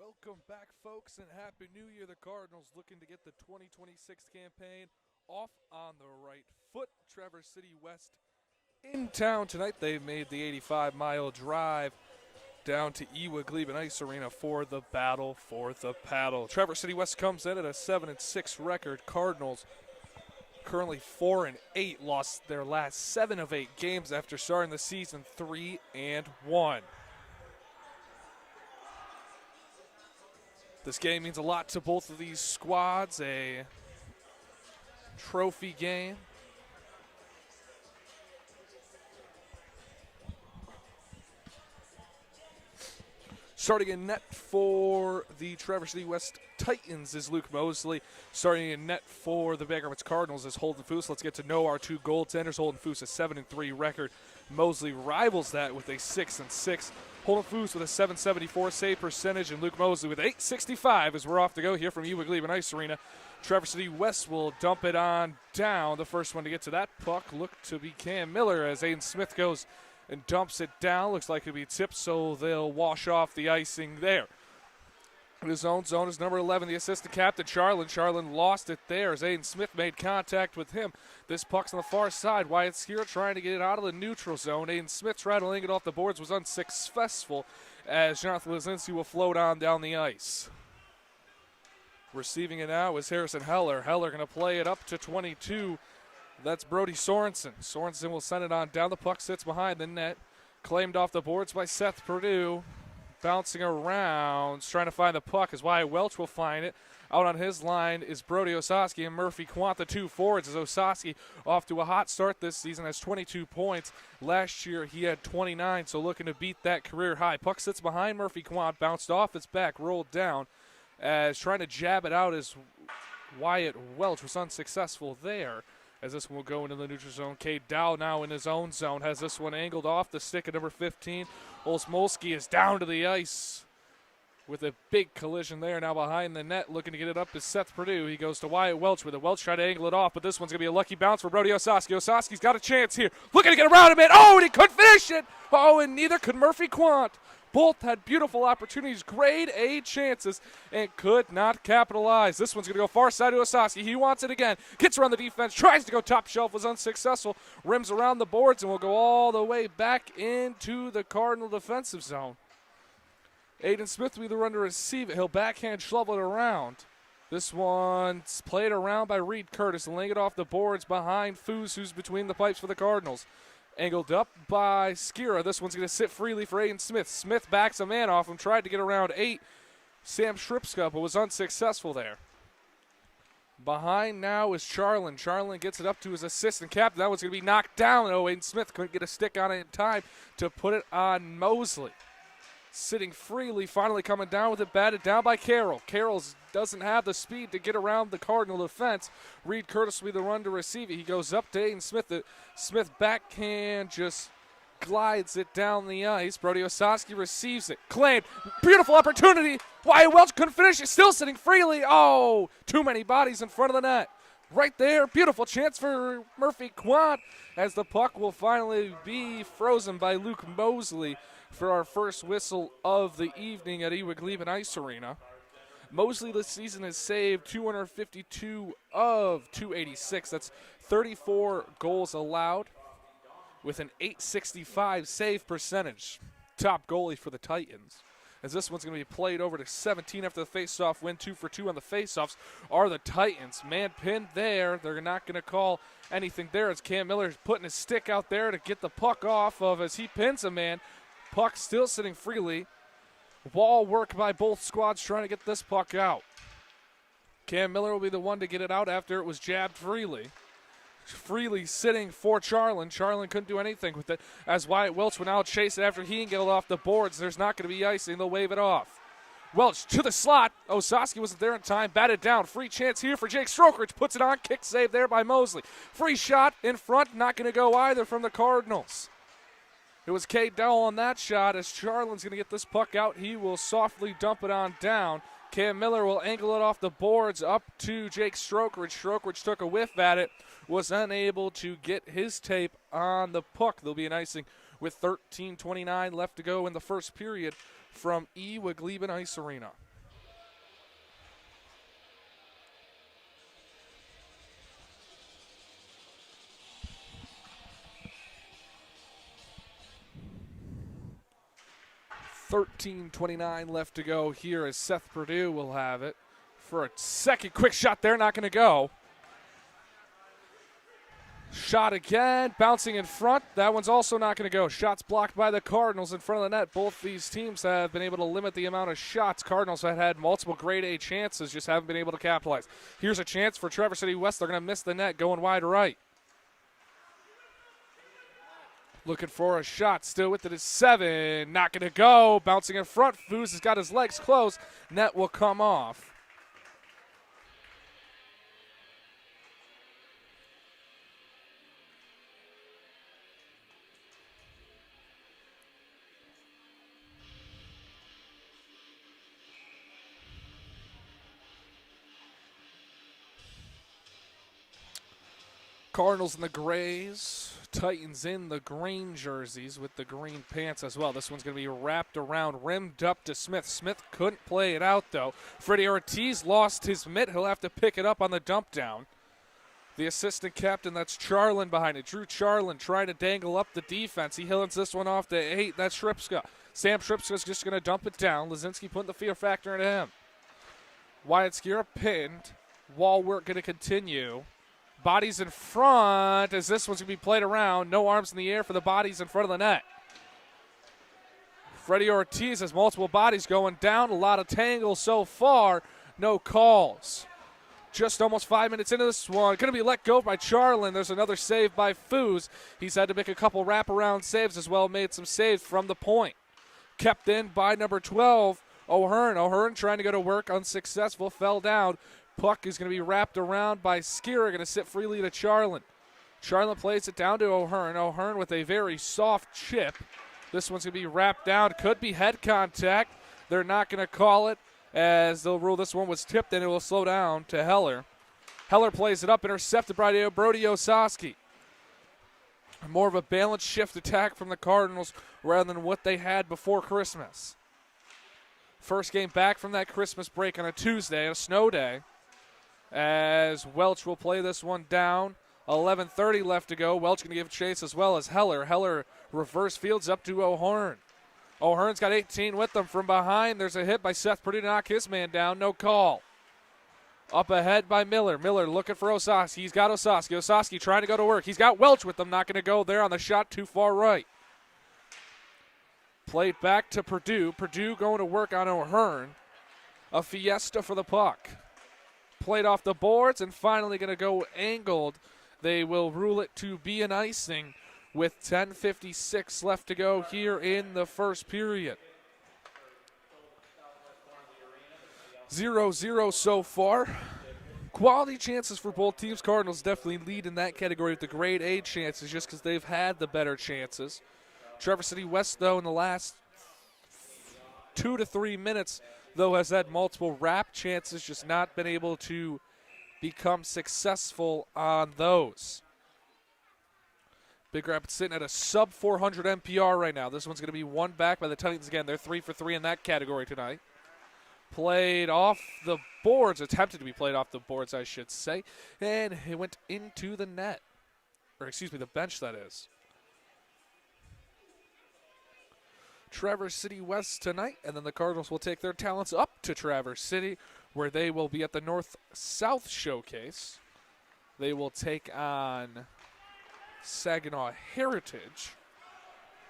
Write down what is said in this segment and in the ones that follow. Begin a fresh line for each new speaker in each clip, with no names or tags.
Welcome back, folks, and Happy New Year. The Cardinals looking to get the 2026 campaign off on the right foot. Traverse City West in town tonight. They've made the 85-mile drive down to Ewiglaben Ice Arena for the battle for the paddle. Traverse City West comes in at a 7-6 record. Cardinals currently 4-8, lost their last 7 of 8 games after starting the season 3-1. This game means a lot to both of these squads, a trophy game. Starting in net for the Traverse City West Titans is Luke Mosley. Starting in net for the BRHS Cardinals is Holden Foose. Let's get to know our two goaltenders. Holden Foose, a 7-3 record. Mosley rivals that with a 6-6. Holden Foose with a 774 save percentage, and Luke Mosley with 865 as we're off to go here from Ewiglaben Ice Arena. Traverse City West will dump it on down. The first one to get to that puck looked to be Cam Miller as Aiden Smith goes and dumps it down. Looks like it'll be tipped, so they'll wash off the icing there. In his own zone is number 11, the assistant captain, Charlin. Charlin lost it there as Aiden Smith made contact with him. This puck's on the far side. Wyatt Skira trying to get it out of the neutral zone. Aiden Smith tried to link it off the boards, was unsuccessful as Jonathan Lazinski will float on down the ice. Receiving it now is Harrison Heller. Heller going to play it up to 22. That's Brody Sorensen. Sorensen will send it on down. The puck sits behind the net. Claimed off the boards by Seth Perdue. Bouncing around, trying to find the puck as Wyatt Welch will find it. Out on his line is Brody Osaski and Murphy Quant, the two forwards, as Osaski off to a hot start this season, has 22 points. Last year he had 29, so looking to beat that career high. Puck sits behind Murphy Quant, bounced off its back, rolled down, as trying to jab it out as Wyatt Welch was unsuccessful there. As this one will go into the neutral zone. Cade Dow now in his own zone has this one angled off the stick of number 15. Olsmolski is down to the ice with a big collision there. Now behind the net, looking to get it up is Seth Perdue. He goes to Wyatt Welch with it. Welch trying to angle it off, but this one's going to be a lucky bounce for Brody Osaski. Osaski's got a chance here. Looking to get around him, and and he couldn't finish it. And neither could Murphy Quant. Both had beautiful opportunities, grade A chances, and could not capitalize. This one's going to go far side to Osaski. He wants it again. Gets around the defense, tries to go top shelf, was unsuccessful. Rims around the boards, and will go all the way back into the Cardinal defensive zone. Aiden Smith will be the run to receive it. He'll backhand shovel it around. This one's played around by Reed Curtis, laying it off the boards behind Foose, who's between the pipes for the Cardinals. Angled up by Skira. This one's going to sit freely for Aiden Smith. Smith backs a man off him, tried to get around 8. Sam Shripska, but was unsuccessful there. Behind now is Charlin. Charlin gets it up to his assistant captain. That one's going to be knocked down. Aiden Smith couldn't get a stick on it in time to put it on Mosley. Sitting freely, finally coming down with it, batted down by Carroll. Carroll doesn't have the speed to get around the Cardinal defense. Reed Curtis will be the run to receive it. He goes up to Aiden Smith. Smith backhand just glides it down the ice. Brody Osaski receives it. Claimed. Beautiful opportunity. Wyatt Welch couldn't finish it. Still sitting freely. Too many bodies in front of the net. Right there. Beautiful chance for Murphy Quant as the puck will finally be frozen by Luke Mosley for our first whistle of the evening at Ewiglaben Ice Arena. Mosley this season has saved 252 of 286. That's 34 goals allowed with an 865 save percentage. Top goalie for the Titans. As this one's going to be played over to 17 after the faceoff win. 2 for 2 on the faceoffs are the Titans. Man pinned there. They're not going to call anything there as Cam Miller is putting his stick out there to get the puck off of as he pins a man. Puck still sitting freely. Wall work by both squads trying to get this puck out. Cam Miller will be the one to get it out after it was jabbed freely. Freely sitting for Charlin. Charlin couldn't do anything with it as Wyatt Welch will now chase it after he can get it off the boards. There's not going to be icing. They'll wave it off. Welch to the slot. Osaski wasn't there in time. Batted down. Free chance here for Jake Strokerich. Puts it on. Kick save there by Mosley. Free shot in front. Not going to go either from the Cardinals. It was Cade Dowell on that shot as Charlin's going to get this puck out. He will softly dump it on down. Cam Miller will angle it off the boards up to Jake Strokerich. Strokerich took a whiff at it, was unable to get his tape on the puck. There'll be an icing with 13:29 left to go in the first period from Ewiglaben Ice Arena. 13:29 left to go here as Seth Purdue will have it for a second. Quick shot there, not going to go. Shot again, bouncing in front. That one's also not going to go. Shots blocked by the Cardinals in front of the net. Both these teams have been able to limit the amount of shots. Cardinals have had multiple grade A chances, just haven't been able to capitalize. Here's a chance for Traverse City West. They're going to miss the net, going wide right. Looking for a shot, still with it is 7. Not going to go. Bouncing in front. Foos has got his legs closed. Net will come off. Cardinals in the grays, Titans in the green jerseys with the green pants as well. This one's going to be wrapped around, rimmed up to Smith. Smith couldn't play it out, though. Freddie Ortiz lost his mitt. He'll have to pick it up on the dump down. The assistant captain, that's Charlin behind it. Drew Charlin trying to dangle up the defense. He hits this one off to 8. That's Shripska. Sam Shripska's just going to dump it down. Lazinski putting the fear factor into him. Wyatt Skira pinned. Wall work going to continue. Bodies in front as this one's going to be played around. No arms in the air for the bodies in front of the net. Freddie Ortiz has multiple bodies going down. A lot of tangles so far. No calls. Just almost 5 minutes into this one. Going to be let go by Charlin. There's another save by Foos. He's had to make a couple wraparound saves as well. Made some saves from the point. Kept in by number 12, O'Hearn. O'Hearn trying to go to work. Unsuccessful. Fell down. Puck is going to be wrapped around by Skira, going to sit freely to Charlin. Charlin plays it down to O'Hearn. O'Hearn with a very soft chip. This one's going to be wrapped down. Could be head contact. They're not going to call it as they'll rule this one was tipped and it will slow down to Heller. Heller plays it up, intercepted by Brody Osaski. More of a balanced shift attack from the Cardinals rather than what they had before Christmas. First game back from that Christmas break on a Tuesday, a snow day. As Welch will play this one down. 11:30 left to go. Welch going to give chase as well as Heller. Heller reverse fields up to O'Hearn. O'Hearn's got 18 with them from behind. There's a hit by Seth Purdue to knock his man down. No call. Up ahead by Miller. Miller looking for Osaski. He's got Osaski. Osaski trying to go to work. He's got Welch with them. Not going to go there on the shot too far right. Played back to Purdue. Purdue going to work on O'Hearn. A fiesta for the puck. Played off the boards and finally going to go angled. They will rule it to be an icing with 10:56 left to go here in the first period. 0-0 so far. Quality chances for both teams. Cardinals definitely lead in that category with the grade A chances just because they've had the better chances. Traverse City West, though, in the last 2 to 3 minutes, though, has had multiple wrap chances, just not been able to become successful on those. Big Rapids sitting at a sub 400 MPR right now. This one's going to be won back by the Titans again. They're 3 for 3 in that category tonight. Played off the boards, attempted to be played off the boards, I should say, and it went into the net. Or, excuse me, the bench, that is. Traverse City West tonight, and then the Cardinals will take their talents up to Traverse City, where they will be at the North-South Showcase. They will take on Saginaw Heritage,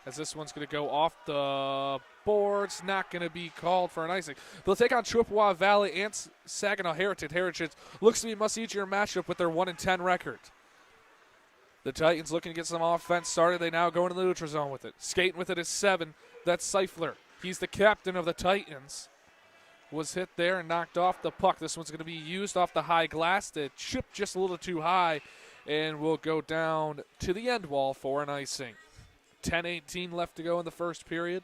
as this one's going to go off the boards, not going to be called for an icing. They'll take on Chippewa Valley and Saginaw Heritage. Heritage looks to be a much-easier matchup with their 1-10 record. The Titans looking to get some offense started. They now go into the neutral zone with it. Skating with it is 7. That's Seifler. He's the captain of the Titans. Was hit there and knocked off the puck. This one's going to be used off the high glass. The chip just a little too high and will go down to the end wall for an icing. 10:18 left to go in the first period.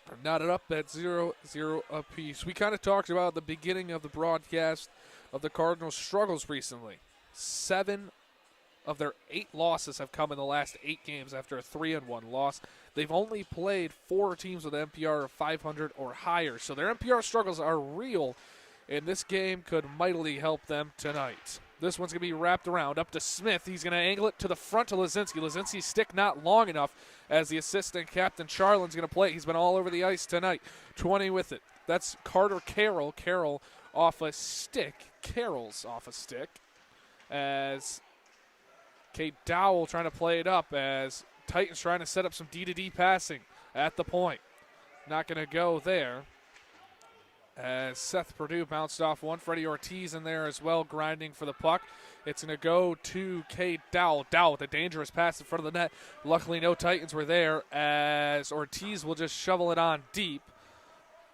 They're knotted up at 0-0 apiece. We kind of talked about at the beginning of the broadcast of the Cardinals' struggles recently. 7 of their 8 losses have come in the last 8 games after a 3-1 loss. They've only played 4 teams with an MPR of 500 or higher, so their MPR struggles are real, and this game could mightily help them tonight. This one's going to be wrapped around up to Smith. He's going to angle it to the front to Lazinski. Lazinski's stick not long enough as the assistant captain Charlin's going to play. He's been all over the ice tonight. 20 with it. That's Carter Carroll. Carroll off a stick. Carroll's off a stick. As Kate Dowell trying to play it up as Titans trying to set up some D-to-D passing at the point. Not going to go there. As Seth Perdue bounced off one. Freddie Ortiz in there as well, grinding for the puck. It's going to go to Kate Dowell. Dowell with a dangerous pass in front of the net. Luckily, no Titans were there as Ortiz will just shovel it on deep.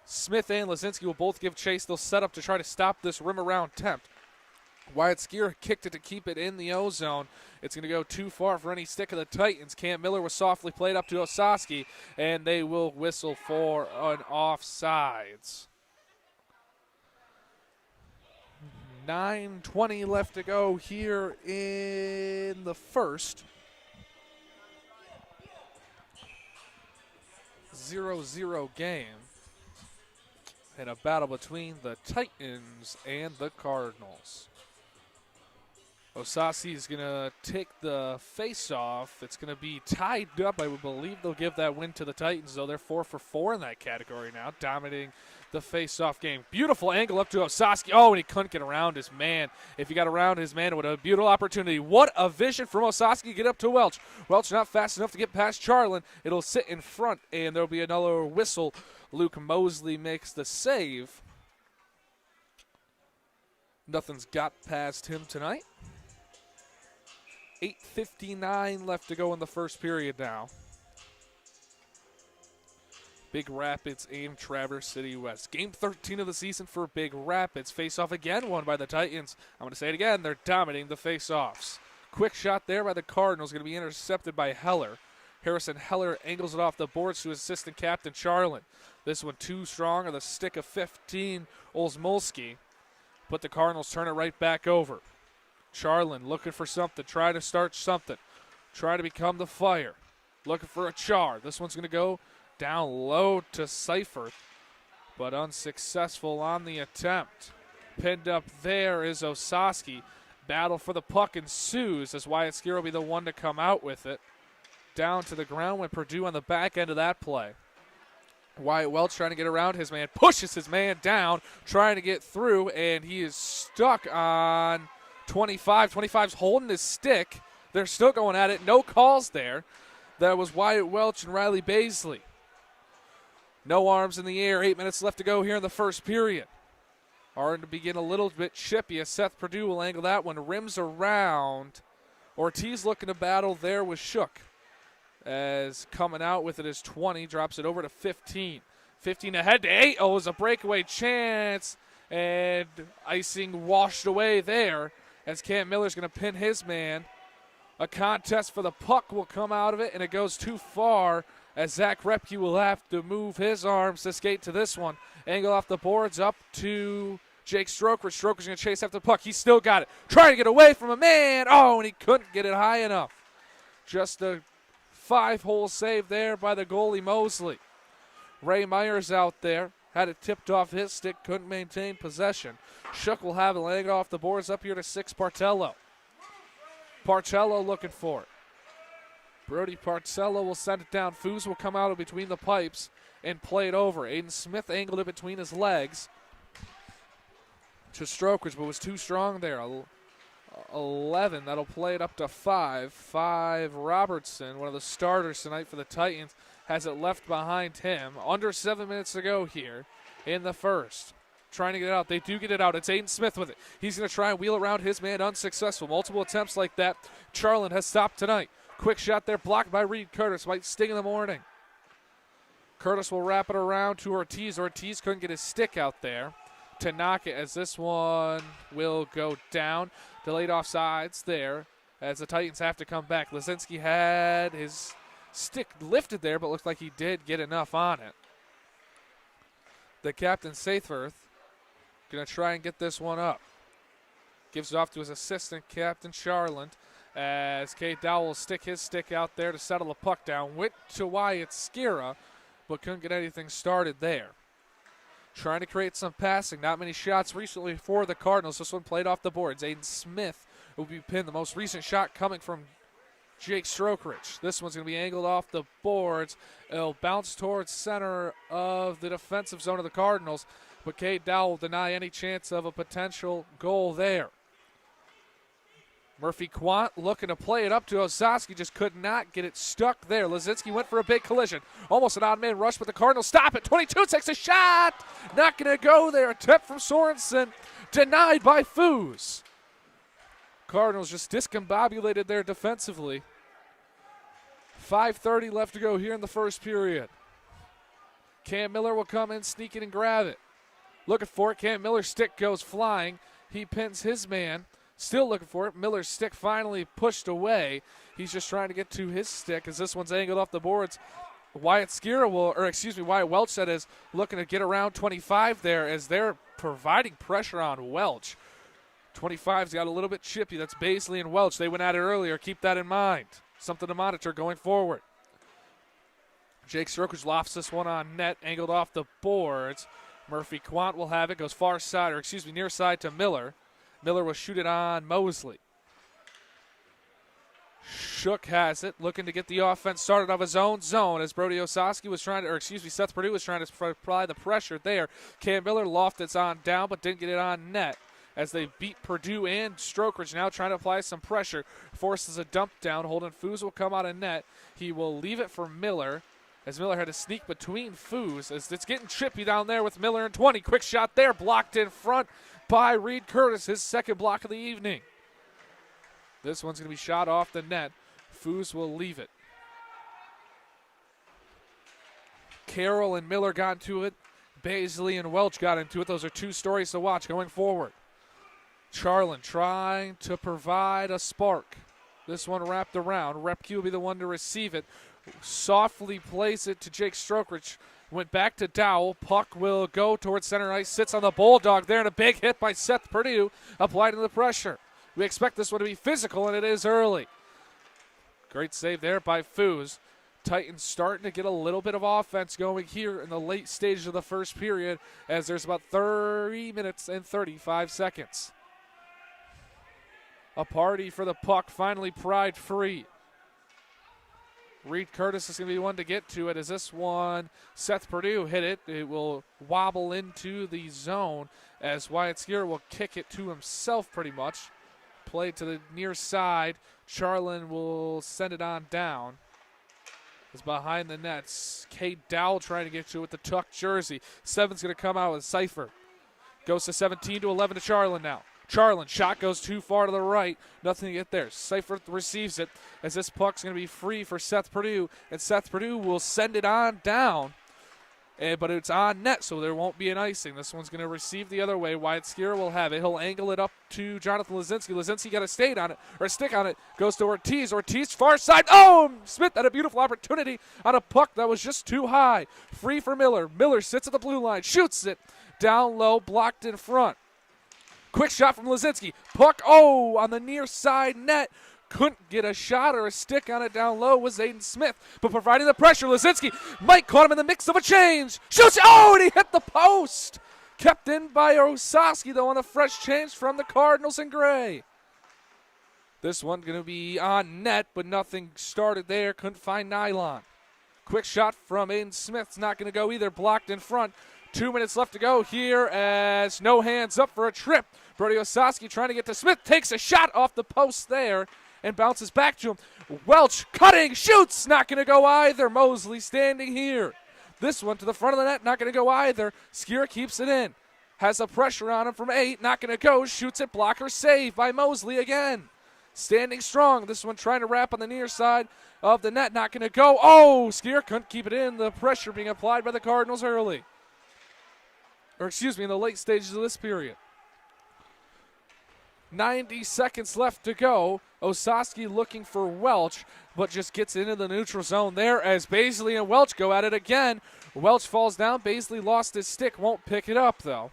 Smith and Lazinski will both give chase. They'll set up to try to stop this rim around attempt. Wyatt Skier kicked it to keep it in the O-zone. It's going to go too far for any stick of the Titans. Cam Miller was softly played up to Osaski, and they will whistle for an offsides. 9:20 left to go here in the first. 0-0 game. And a battle between the Titans and the Cardinals. Osasi is going to take the face-off. It's going to be tied up. I would believe they'll give that win to the Titans, though. They're 4 for 4 in that category now, dominating the face-off game. Beautiful angle up to Osaski. Oh, and he couldn't get around his man. If he got around his man, it would have been a beautiful opportunity. What a vision from Osaski. Get up to Welch. Welch not fast enough to get past Charlin. It'll sit in front, and there'll be another whistle. Luke Mosley makes the save. Nothing's got past him tonight. 8:59 left to go in the first period now. Big Rapids and Traverse City West. Game 13 of the season for Big Rapids. Face-off again won by the Titans. I'm going to say it again. They're dominating the face-offs. Quick shot there by the Cardinals. Going to be intercepted by Heller. Harrison Heller angles it off the boards to assistant captain Charlin. This one too strong on the stick of 15, Olsmolski. But the Cardinals turn it right back over. Charlin looking for something, trying to start something, trying to become the fire. Looking for a char. This one's going to go down low to Seifert, but unsuccessful on the attempt. Pinned up there is Osaski. Battle for the puck ensues as Wyatt Skier will be the one to come out with it. Down to the ground went Perdue on the back end of that play. Wyatt Welch trying to get around his man, pushes his man down, trying to get through, and he is stuck on 25. 25's holding his stick. They're still going at it. No calls there. That was Wyatt Welch and Riley Baisley. No arms in the air. 8 minutes left to go here in the first period. Are to begin a little bit chippy as Seth Perdue will angle that one. Rims around. Ortiz looking to battle there with Shook. As coming out with it is 20. Drops it over to 15. 15 ahead to 8. Oh, it was a breakaway chance. And icing washed away there as Cam Miller's going to pin his man. A contest for the puck will come out of it, and it goes too far as Zach Repke will have to move his arms to skate to this one. Angle off the boards up to Jake Stroker. Stroker's going to chase after the puck. He's still got it. Trying to get away from a man. Oh, and he couldn't get it high enough. Just a 5-hole save there by the goalie Mosley. Ray Myers out there. Had it tipped off his stick. Couldn't maintain possession. Shook will have it laying off the boards up here to 6 Partello. Partello looking for it. Brody Partello will send it down. Foos will come out of between the pipes and play it over. Aiden Smith angled it between his legs to Strokers, but was too strong there. 11, that'll play it up to 5. 5 Robertson, one of the starters tonight for the Titans, has it left behind him. Under 7 minutes to go here in the first. Trying to get it out. They do get it out. It's Aiden Smith with it. He's going to try and wheel around his man. Unsuccessful. Multiple attempts like that. Charlin has stopped tonight. Quick shot there. Blocked by Reed Curtis. Might sting in the morning. Curtis will wrap it around to Ortiz. Ortiz couldn't get his stick out there to knock it as this one will go down. Delayed offsides there as the Titans have to come back. Lazinski had his stick lifted there, but looked like he did get enough on it. The captain, Saithworth, going to try and get this one up. Gives it off to his assistant, Captain Charland, as Kate Dowell will stick his stick out there to settle the puck down. Went to Wyatt Skira, but couldn't get anything started there. trying to create some passing. Not many shots recently for the Cardinals. This one played off the boards. Aiden Smith will be pinned. The most recent shot coming from Jake Strokerich. This one's going to be angled off the boards. It'll bounce towards center of the defensive zone of the Cardinals, but Cade Dowell will deny any chance of a potential goal there. Murphy Quant looking to play it up to Osaski, just could not get it stuck there. Lazinski went for a big collision. Almost an odd man rush, but the Cardinals stop it. 22 takes a shot. Not going to go there. Attempt from Sorensen. Denied by Foos. Cardinals just discombobulated there defensively. 5:30 left to go here in the first period. Cam Miller will come in, sneak it and grab it. Looking for it. Cam Miller's stick goes flying. He pins his man. Still looking for it. Miller's stick finally pushed away. He's just trying to get to his stick as this one's angled off the boards. Wyatt Welch that is looking to get around 25 there as they're providing pressure on Welch. 25's got a little bit chippy. That's Baisley and Welch. They went at it earlier. Keep that in mind. Something to monitor going forward. Jake Strokerich lofts this one on net, angled off the boards. Murphy Quant will have it. Goes near side to Miller. Miller will shoot it on Mosley. Shook has it, looking to get the offense started of his own zone as Seth Purdue was trying to apply the pressure there. Cam Miller lofted it on down, but didn't get it on net as they beat Purdue and Strokerich. Now trying to apply some pressure. Forces a dump down. Holden Foos will come out of net. He will leave it for Miller as Miller had to sneak between Foos as it's getting chippy down there with Miller and 20. Quick shot there, blocked in front by Reed Curtis, his second block of the evening. This one's going to be shot off the net. Foos will leave it. Carroll and Miller got into it. Baisley and Welch got into it. Those are two stories to watch going forward. Charlin trying to provide a spark. This one wrapped around. Repke will be the one to receive it. Softly plays it to Jake Strokerich. Went back to Dowell. Puck will go towards center ice. Sits on the Bulldog there, and a big hit by Seth Purdue, applying the pressure. We expect this one to be physical, and it is early. Great save there by Foos. Titans starting to get a little bit of offense going here in the late stages of the first period as there's about 30 minutes and 35 seconds. A party for the puck, finally pried free. Reed Curtis is going to be one to get to it as this one, Seth Purdue hit it. It will wobble into the zone as Wyatt Skier will kick it to himself pretty much. Play to the near side. Charlin will send it on down. It's behind the nets. Cade Dowell trying to get to it with the tuck jersey. 7's going to come out with Cypher. Goes to 17 to 11 to Charlin now. Charlin, shot goes too far to the right. Nothing to get there. Cypher receives it as this puck's going to be free for Seth Purdue. And Seth Purdue will send it on down. But it's on net, so there won't be an icing. This one's going to receive the other way. Wyatt Skier will have it. He'll angle it up to Jonathan Lazinski. Lazinski got a stick on it. Goes to Ortiz. Ortiz, far side. Oh! Smith had a beautiful opportunity on a puck that was just too high. Free for Miller. Miller sits at the blue line. Shoots it. Down low, blocked in front. Quick shot from Lazinski. Puck, on the near side net. Couldn't get a shot or a stick on it down low was Aiden Smith. But providing the pressure, Lazinski might caught him in the mix of a change. Shoots, and he hit the post. Kept in by Osaski, though, on a fresh change from the Cardinals in gray. This one going to be on net, but nothing started there. Couldn't find nylon. Quick shot from Aiden Smith. It's not going to go either. Blocked in front. 2 minutes left to go here as no hands up for a trip. Brody Osaski trying to get to Smith. Takes a shot off the post there and bounces back to him. Welch cutting, shoots. Not going to go either. Mosley standing here. This one to the front of the net. Not going to go either. Skier keeps it in. Has the pressure on him from 8. Not going to go. Shoots it. Blocker save by Mosley again. Standing strong. This one trying to wrap on the near side of the net. Not going to go. Skier couldn't keep it in. The pressure being applied by the Cardinals early. In the late stages of this period. 90 seconds left to go. Osaski looking for Welch, but just gets into the neutral zone there as Baisley and Welch go at it again. Welch falls down. Baisley lost his stick. Won't pick it up, though.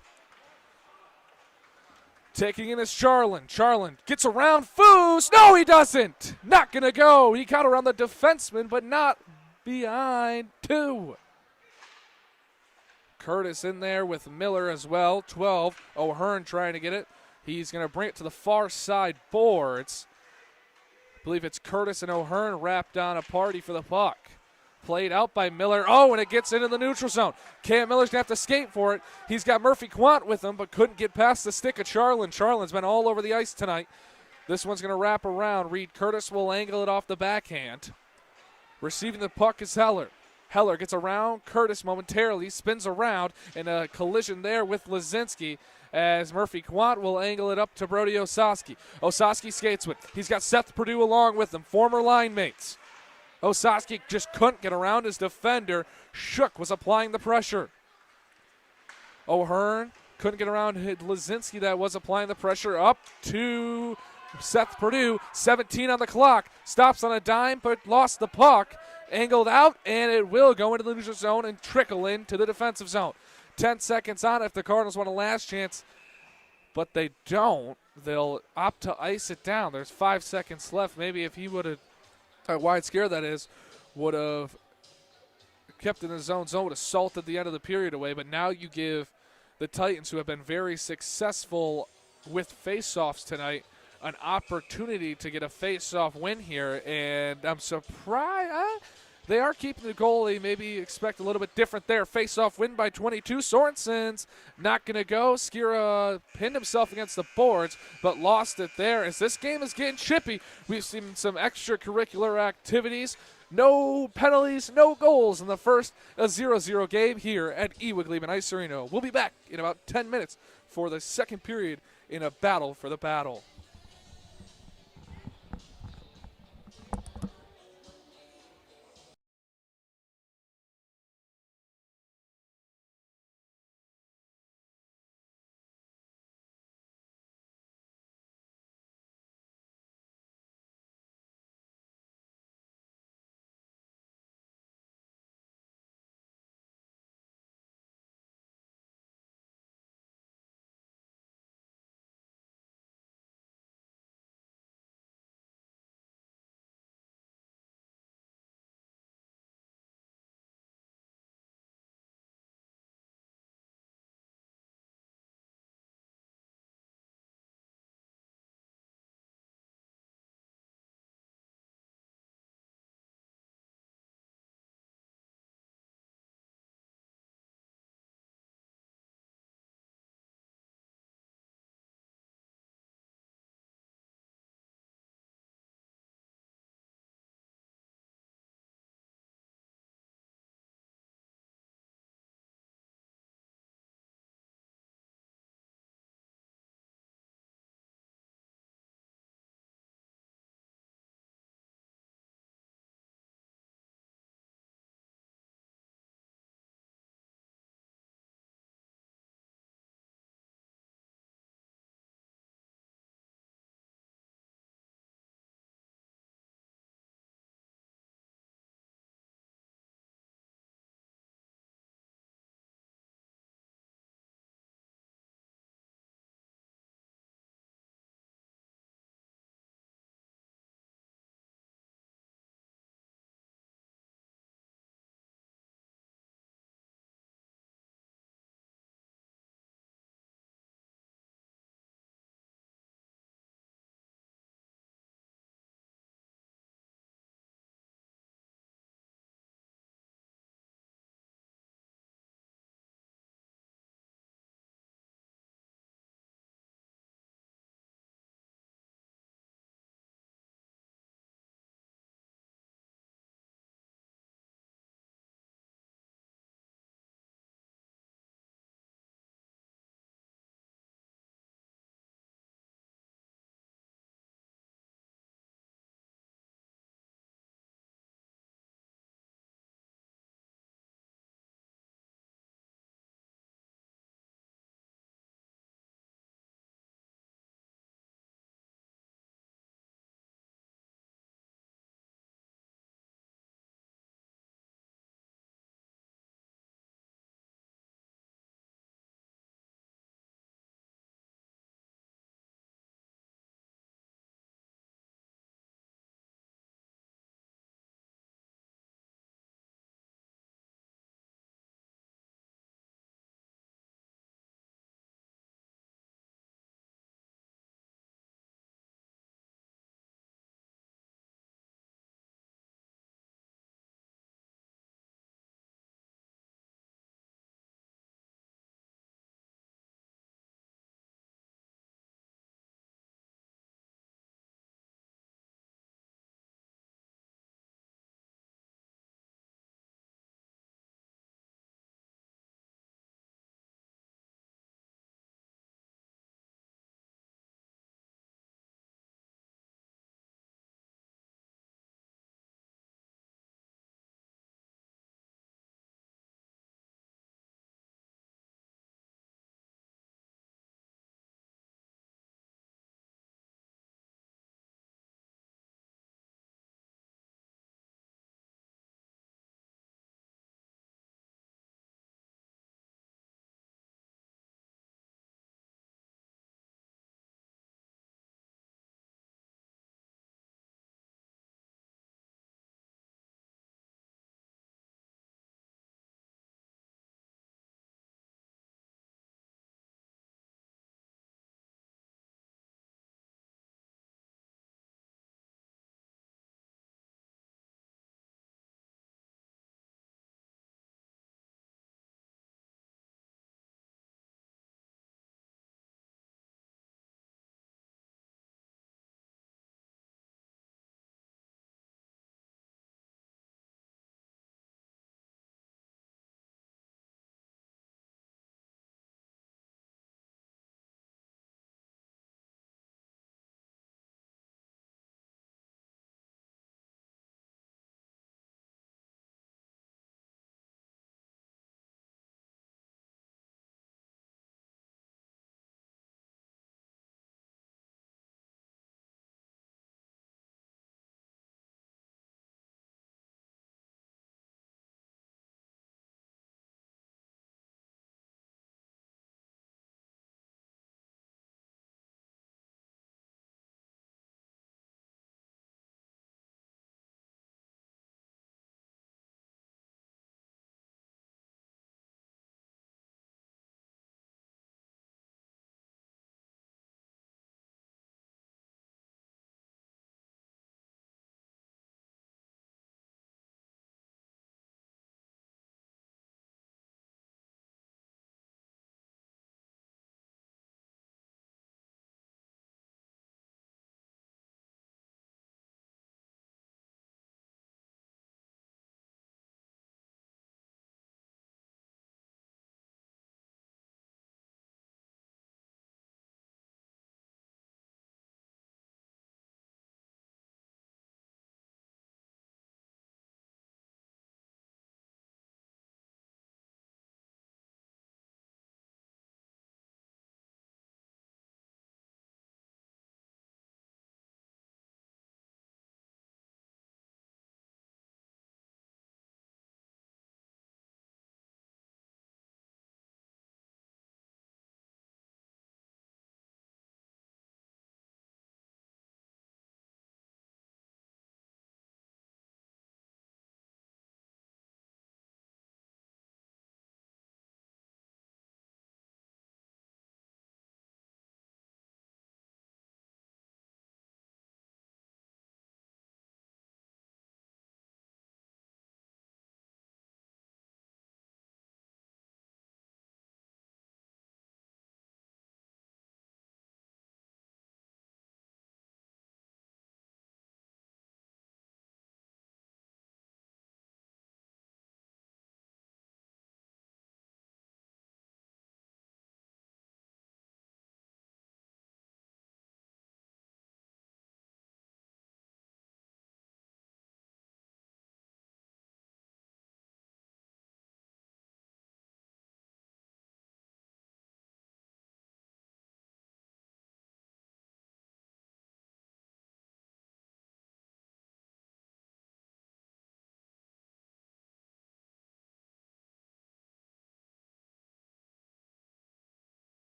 Taking in is Charlin. Charlin gets around Foos. No, he doesn't. Not going to go. He got around the defenseman, but not behind 2. Curtis in there with Miller as well. 12. O'Hearn trying to get it. He's going to bring it to the far side boards. I believe it's Curtis and O'Hearn wrapped on a party for the puck. Played out by Miller. Oh, and it gets into the neutral zone. Cam Miller's going to have to skate for it. He's got Murphy Quant with him, but couldn't get past the stick of Charlin. Charlin's been all over the ice tonight. This one's going to wrap around. Reed Curtis will angle it off the backhand. Receiving the puck is Heller. Heller gets around Curtis momentarily, spins around, and a collision there with Lazinski as Murphy Quant will angle it up to Brody Osaski. Osaski skates with. He's got Seth Perdue along with him, former line mates. Osaski just couldn't get around his defender. Shook was applying the pressure. O'Hearn couldn't get around Lazinski that was applying the pressure. Up to Seth Perdue, 17 on the clock. Stops on a dime but lost the puck. Angled out, and it will go into the neutral zone and trickle into the defensive zone. 10 seconds on if the Cardinals want a last chance, but they don't. They'll opt to ice it down. There's 5 seconds left. Maybe if he would have, a wide scare that is, would have kept in the zone would have salted the end of the period away, but now you give the Titans, who have been very successful with face-offs tonight, an opportunity to get a face-off win here, and I'm surprised. They are keeping the goalie. Maybe expect a little bit different there. Face-off win by 22. Sorensen's not going to go. Skira pinned himself against the boards, but lost it there. As this game is getting chippy, we've seen some extracurricular activities. No penalties, no goals in the first 0-0 game here at Ewiglaben Ice Arena. We'll be back in about 10 minutes for the second period in a battle for the battle.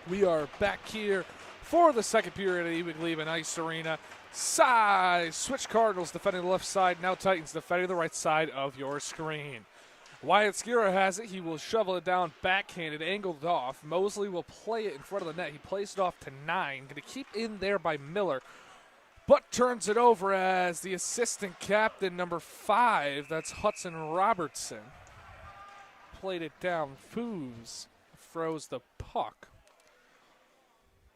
We are back here for the second period at Ewiglaben Ice Arena. Side switch Cardinals defending the left side, now Titans defending the right side of your screen. Wyatt Skira has it. He will shovel it down backhanded, angled off. Mosley will play it in front of the net. He plays it off to 9. Going to keep in there by Miller, but turns it over as the assistant captain, number 5, that's Hudson Robertson, played it down. Foos froze the puck.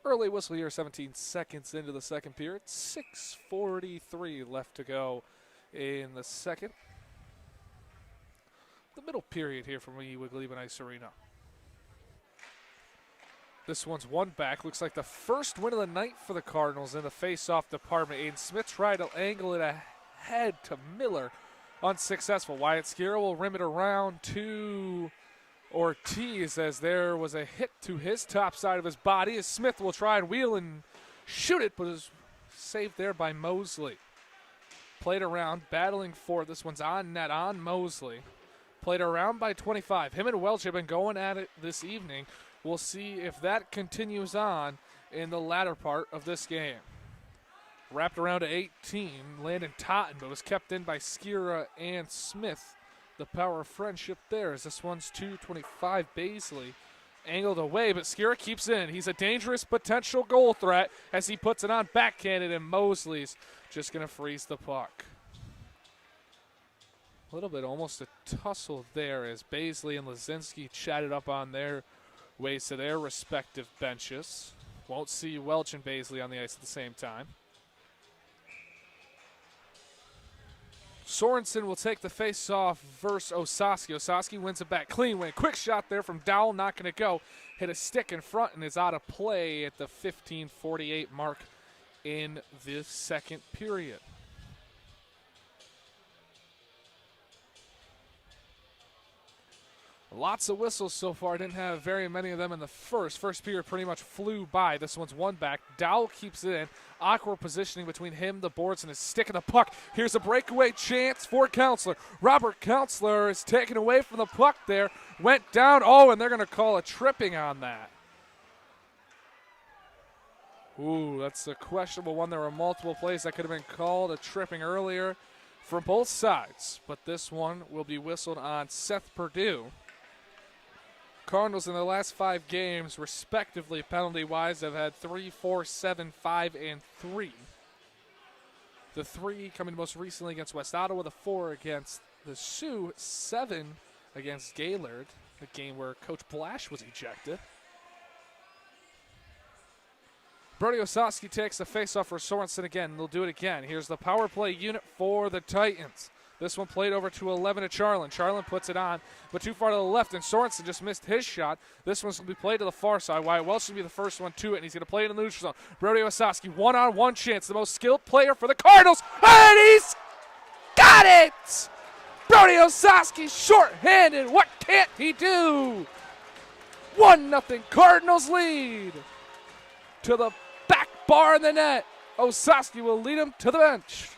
Early whistle here, 17 seconds into the second period. 6:43 left to go in the second. The middle period here from Ewiglaben Ice Arena. This one's one back. Looks like the first win of the night for the Cardinals in the face-off department. Aiden Smith tried to angle it ahead to Miller. Unsuccessful. Wyatt Skira will rim it around to Ortiz as there was a hit to his top side of his body as Smith will try and wheel and shoot it, but is saved there by Mosley. Played around, battling for it. This one's on net on Mosley. Played around by 25. Him and Welch have been going at it this evening. We'll see if that continues on in the latter part of this game. Wrapped around to 18. Landon Totten, but was kept in by Skira and Smith. The power of friendship there as this one's 225. Baisley angled away, but Skira keeps in. He's a dangerous potential goal threat as he puts it on backhanded, and Mosley's just going to freeze the puck. A little bit almost a tussle there as Baisley and Lazinski chatted up on their ways to their respective benches. Won't see Welch and Baisley on the ice at the same time. Sorensen will take the face-off versus Osaski. Osaski wins it back. Clean win. Quick shot there from Dowell. Not going to go. Hit a stick in front and is out of play at the 15:48 mark in the second period. Lots of whistles so far. Didn't have very many of them in the first. First period pretty much flew by. This one's one back. Dowell keeps it in. Awkward positioning between him, the boards, and his stick in the puck. Here's a breakaway chance for Counselor. Robert Counselor is taken away from the puck there. Went down. Oh, and they're going to call a tripping on that. Ooh, that's a questionable one. There were multiple plays that could have been called a tripping earlier from both sides. But this one will be whistled on Seth Perdue. Cardinals in the last 5 games, respectively, penalty-wise, have had 3, 4, 7, 5, and 3. The 3 coming most recently against West Ottawa, the 4 against the Sioux, 7 against Gaylord, the game where Coach Blash was ejected. Brody Osaski takes the faceoff for Sorensen again. They'll do it again. Here's the power play unit for the Titans. This one played over to 11 to Charlin. Charlin puts it on, but too far to the left, and Sorensen just missed his shot. This one's going to be played to the far side. Wyatt Welch will be the first one to it, and he's going to play it in the neutral zone. Brody Osaski, one-on-one chance, the most skilled player for the Cardinals, and he's got it! Brody Osaski short-handed. What can't he do? 1-0 Cardinals lead. To the back bar in the net. Osaski will lead him to the bench.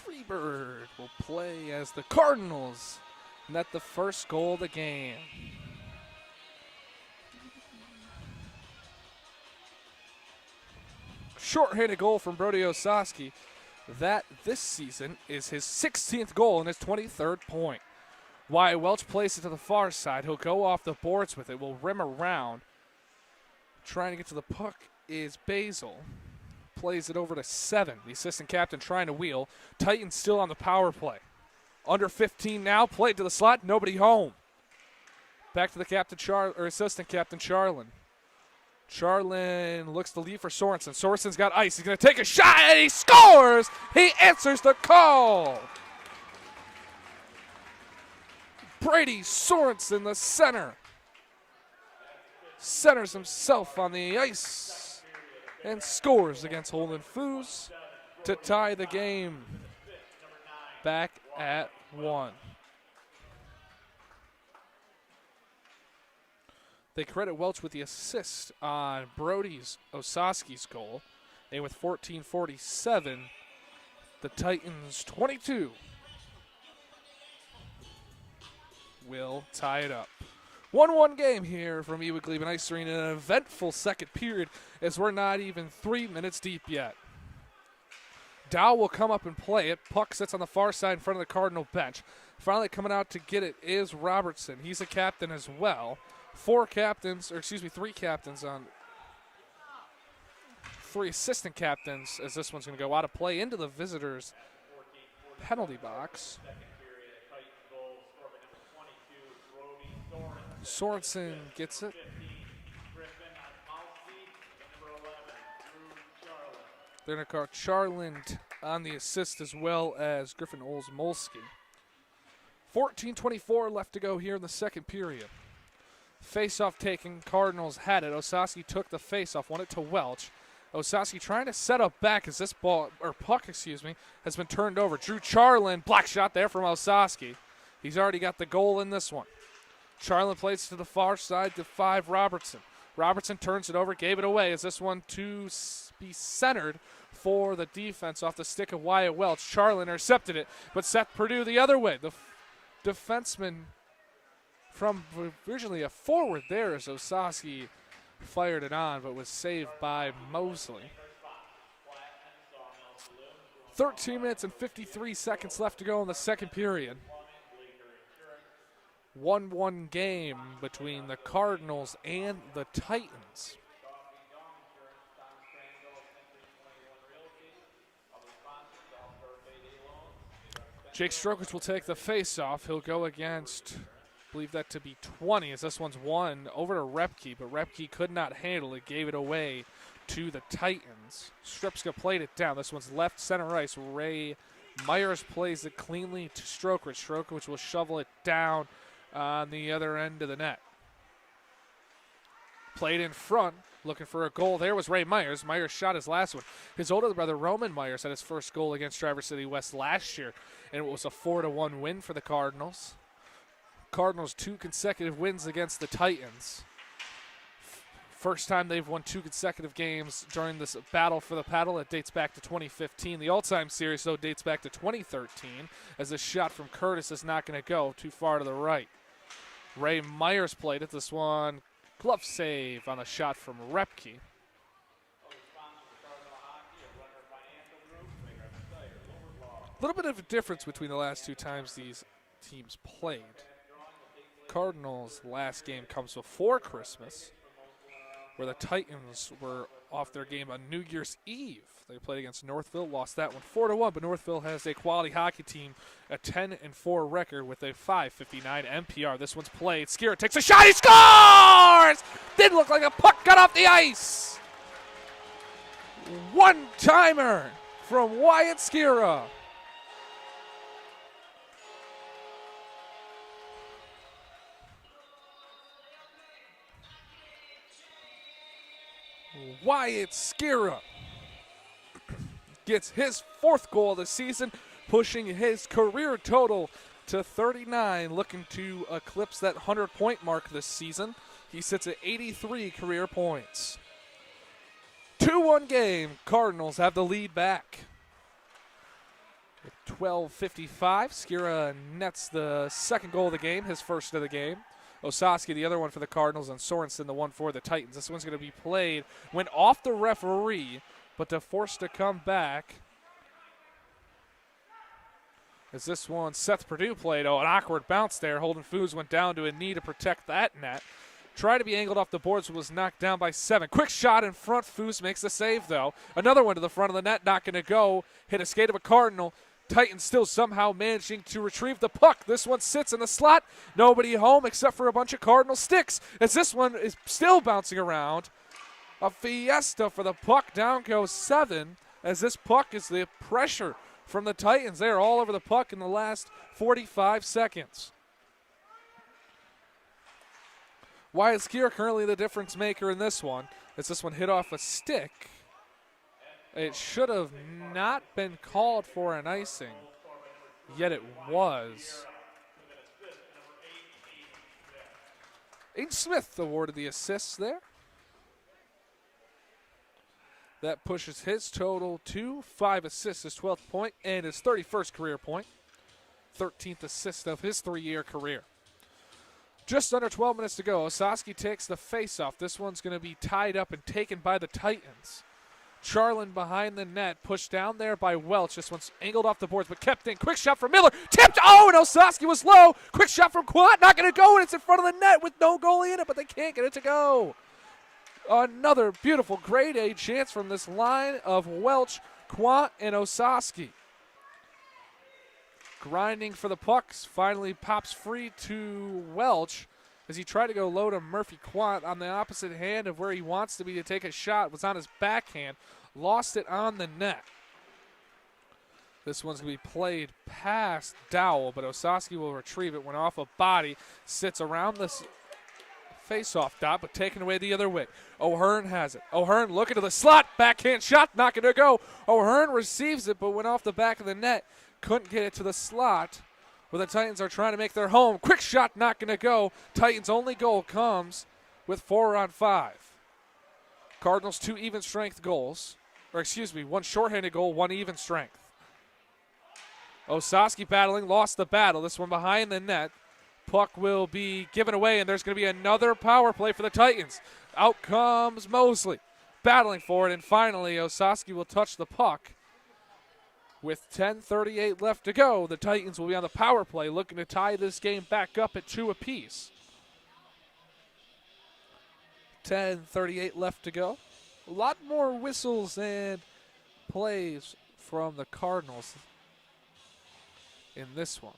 Freebird will play as the Cardinals net the first goal of the game. Short-handed goal from Brody Osaski. That this season is his 16th goal and his 23rd point. Wyatt Welch plays it to the far side. He'll go off the boards with it. Will rim around. Trying to get to the puck is Basil. Plays it over to 7. The assistant captain trying to wheel. Titans still on the power play. Under 15 now. Played to the slot. Nobody home. Back to the captain, assistant captain Charlin. Charlin looks to lead for Sorensen. Sorensen's got ice. He's going to take a shot, and he scores! He answers the call. Brady Sorensen, the center, centers himself on the ice and scores against Holden Foos to tie the game back at 1. They credit Welch with the assist on Brody's Osaski's goal. And with 14:47, the Titans 22 will tie it up. 1-1 game here from Ewiglaben Ice Arena in an eventful second period as we're not even 3 minutes deep yet. Dow will come up and play it. Puck sits on the far side in front of the Cardinal bench. Finally coming out to get it is Robertson. He's a captain as well. Three captains on 3 assistant captains as this one's going to go out of play into the visitors' penalty box. Sorensen gets it. They're going to call Charland on the assist as well as Griffin Olszmolski. 14:24 left to go here in the second period. Face-off taking, Cardinals had it. Osaski took the face-off, won it to Welch. Osaski trying to set up back as this puck, has been turned over. Drew Charland, black shot there from Osaski. He's already got the goal in this one. Charland plays to the far side to 5 Robertson. Robertson turns it over, gave it away. Is this one to be centered for the defense off the stick of Wyatt Welch? Charland intercepted it, but Seth Purdue the other way. The defenseman from originally a forward there as Osaski fired it on, but was saved by Mosley. 13 minutes and 53 seconds left to go in the second period. 1-1 game between the Cardinals and the Titans. Jake Strokich will take the face-off. He'll go against, I believe that to be 20, as this one's won over to Repke, but Repke could not handle it, gave it away to the Titans. Stripska played it down. This one's left center ice. Ray Myers plays it cleanly to Strokich. Strokich will shovel it down on the other end of the net. Played in front, looking for a goal. There was Ray Myers. Myers shot his last one. His older brother, Roman Myers, had his first goal against Traverse City West last year, and it was a 4-1 win for the Cardinals. Cardinals 2 consecutive wins against the Titans. First time they've won 2 consecutive games during this battle for the paddle. It dates back to 2015. The all-time series, though, dates back to 2013, as this shot from Curtis is not going to go too far to the right. Ray Myers played it. This one, glove save on a shot from Repke. A little bit of a difference between the last 2 times these teams played. Cardinals' last game comes before Christmas, where the Titans were off their game on New Year's Eve. They played against Northville, lost that one 4-1, but Northville has a quality hockey team, a 10-4 record with a 5.59 MPR. This one's played. Skira takes a shot. He scores! Didn't look like a puck got off the ice. One-timer from Wyatt Skira. Wyatt Skira gets his 4th goal of the season, pushing his career total to 39, looking to eclipse that 100-point mark this season. He sits at 83 career points. 2-1 game. Cardinals have the lead back. With 12:55, Skira nets the 2nd goal of the game, his 1st of the game. Osaski, the other one for the Cardinals, and Sorensen, the one for the Titans. This one's going to be played. Went off the referee, but they're forced to come back. As this one, Seth Purdue played. Oh, an awkward bounce there. Holden Foos went down to a knee to protect that net. Tried to be angled off the boards, was knocked down by 7. Quick shot in front. Foos makes the save, though. Another one to the front of the net, not going to go. Hit a skate of a Cardinal. Titans still somehow managing to retrieve the puck. This one sits in the slot. Nobody home except for a bunch of Cardinal sticks, as this one is still bouncing around. A fiesta for the puck. Down goes 7, as this puck is the pressure from the Titans. They're all over the puck in the last 45 seconds. Wyatt Skira currently the difference maker in this one, as this one hit off a stick. It should have not been called for an icing, yet it was. Aiden Smith awarded the assists there. That pushes his total to 5 assists, his 12th point, and his 31st career point. 13th assist of his 3-year career. Just under 12 minutes to go. Osaski takes the face-off. This one's going to be tied up and taken by the Titans. Charlin behind the net, pushed down there by Welch. This one's angled off the boards, but kept in. Quick shot from Miller. Tipped. Oh, and Osaski was low. Quick shot from Quant. Not going to go, and it's in front of the net with no goalie in it, but they can't get it to go. Another beautiful grade A chance from this line of Welch, Quant, and Osaski. Grinding for the pucks. Finally pops free to Welch as he tried to go low to Murphy Quant on the opposite hand of where he wants to be to take a shot. Was on his backhand. Lost it on the net. This one's going to be played past Dowell, but Osaski will retrieve it. Went off a body. Sits around this face-off dot, but taken away the other way. O'Hearn has it. O'Hearn looking to the slot. Backhand shot. Not going to go. O'Hearn receives it, but went off the back of the net. Couldn't get it to the slot where the Titans are trying to make their home. Quick shot, not going to go. Titans' only goal comes with 4 on 5. Cardinals 2 even strength goals. Or excuse me, 1 shorthanded goal, 1 even strength. Osaski battling, lost the battle. This one behind the net. Puck will be given away, and there's going to be another power play for the Titans. Out comes Mosley, battling for it, and finally Osaski will touch the puck. With 10:38 left to go, the Titans will be on the power play, looking to tie this game back up at 2 apiece. 10:38 left to go. A lot more whistles and plays from the Cardinals in this one.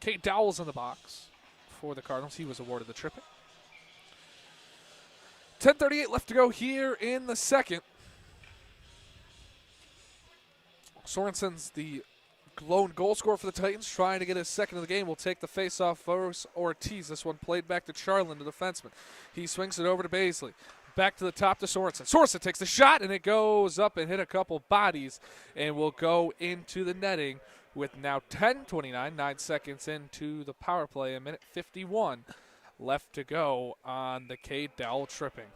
Kate Dowell's in the box for the Cardinals. He was awarded the tripping. 10:38 left to go here in the second. Sorensen's the lone goal scorer for the Titans, trying to get his second of the game. Will take the face-off for Ortiz. This one played back to Charlin, the defenseman. He swings it over to Baisley. Back to the top to Sorensen. Sorensen takes the shot, and it goes up and hit a couple bodies and will go into the netting with now 10:29, 9 seconds into the power play, a minute 51 left to go on the Cade Dowell tripping.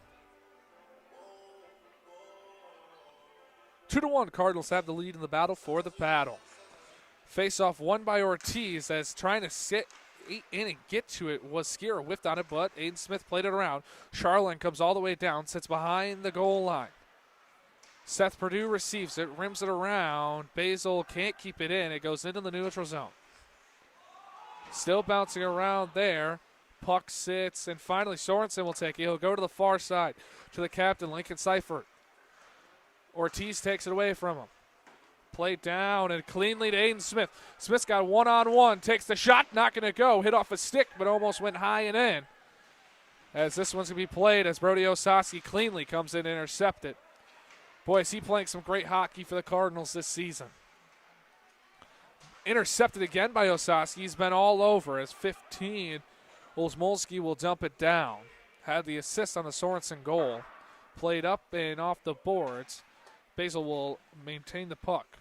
2-1, Cardinals have the lead in the battle for the battle. Face-off won by Ortiz as trying to sit in and get to it was Skira. Whiffed on it, but Aiden Smith played it around. Charlin comes all the way down, sits behind the goal line. Seth Perdue receives it, rims it around. Basil can't keep it in. It goes into the neutral zone. Still bouncing around there. Puck sits, and finally Sorensen will take it. He'll go to the far side to the captain, Lincoln Seifert. Ortiz takes it away from him. Played down and cleanly to Aiden Smith. Smith's got 1-on-1. Takes the shot. Not going to go. Hit off a stick, but almost went high and in. As this one's going to be played as Brody Osaski cleanly comes in and intercept it. Boy, is he playing some great hockey for the Cardinals this season. Intercepted again by Osaski. He's been all over as 15. Olsmolski will dump it down. Had the assist on the Sorensen goal. Played up and off the boards. Basil will maintain the puck.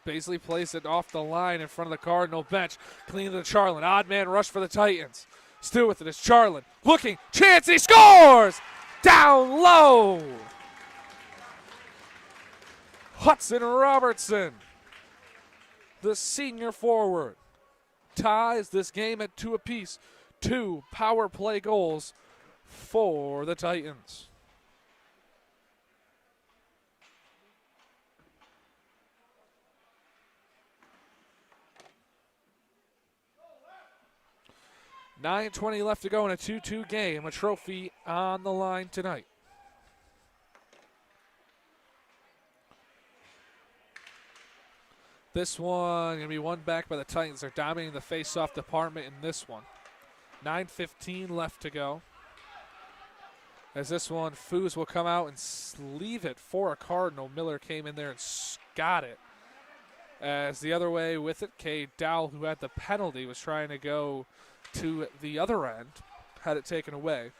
Baisley plays it off the line in front of the Cardinal bench. Clean to Charlin. Odd man rush for the Titans. Still with it is Charlin. Looking. Chance. He scores! Down low. Hudson Robertson, the senior forward, ties this game at 2 apiece. 2 power play goals for the Titans. $9:20 left to go in a 2-2 game. A trophy on the line tonight. This one going to be won back by the Titans. They're dominating the face-off department in this one. 9:15 left to go. As this one, Foos will come out and leave it for a Cardinal. Miller came in there and got it. As the other way with it, Cade Dowell, who had the penalty, was trying to go to the other end, had it taken away.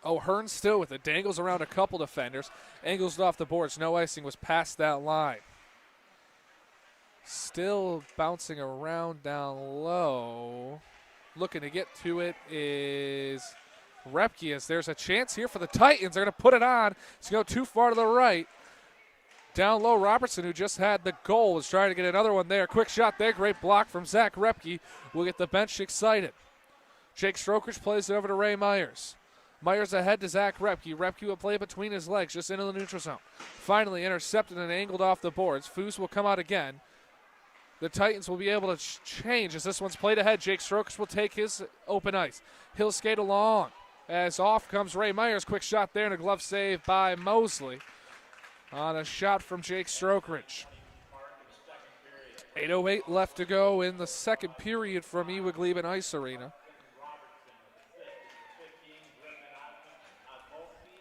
O'Hearn still with it, dangles around a couple defenders, angles it off the boards. No icing was past that line. Still bouncing around down low. Looking to get to it is Repke. There's a chance here for the Titans. They're going to put it on. It's going to go too far to the right. Down low, Robertson, who just had the goal, is trying to get another one there. Quick shot there. Great block from Zach Repke. Will get the bench excited. Jake Strokers plays it over to Ray Myers. Myers ahead to Zach Repke. Repke will play between his legs, just into the neutral zone. Finally intercepted and angled off the boards. Foos will come out again. The Titans will be able to change as this one's played ahead. Jake Strokers will take his open ice. He'll skate along as off comes Ray Myers. Quick shot there and a glove save by Mosley on a shot from Jake Strokridge. 8:08 left to go in the second period from Ewiglaben Ice Arena.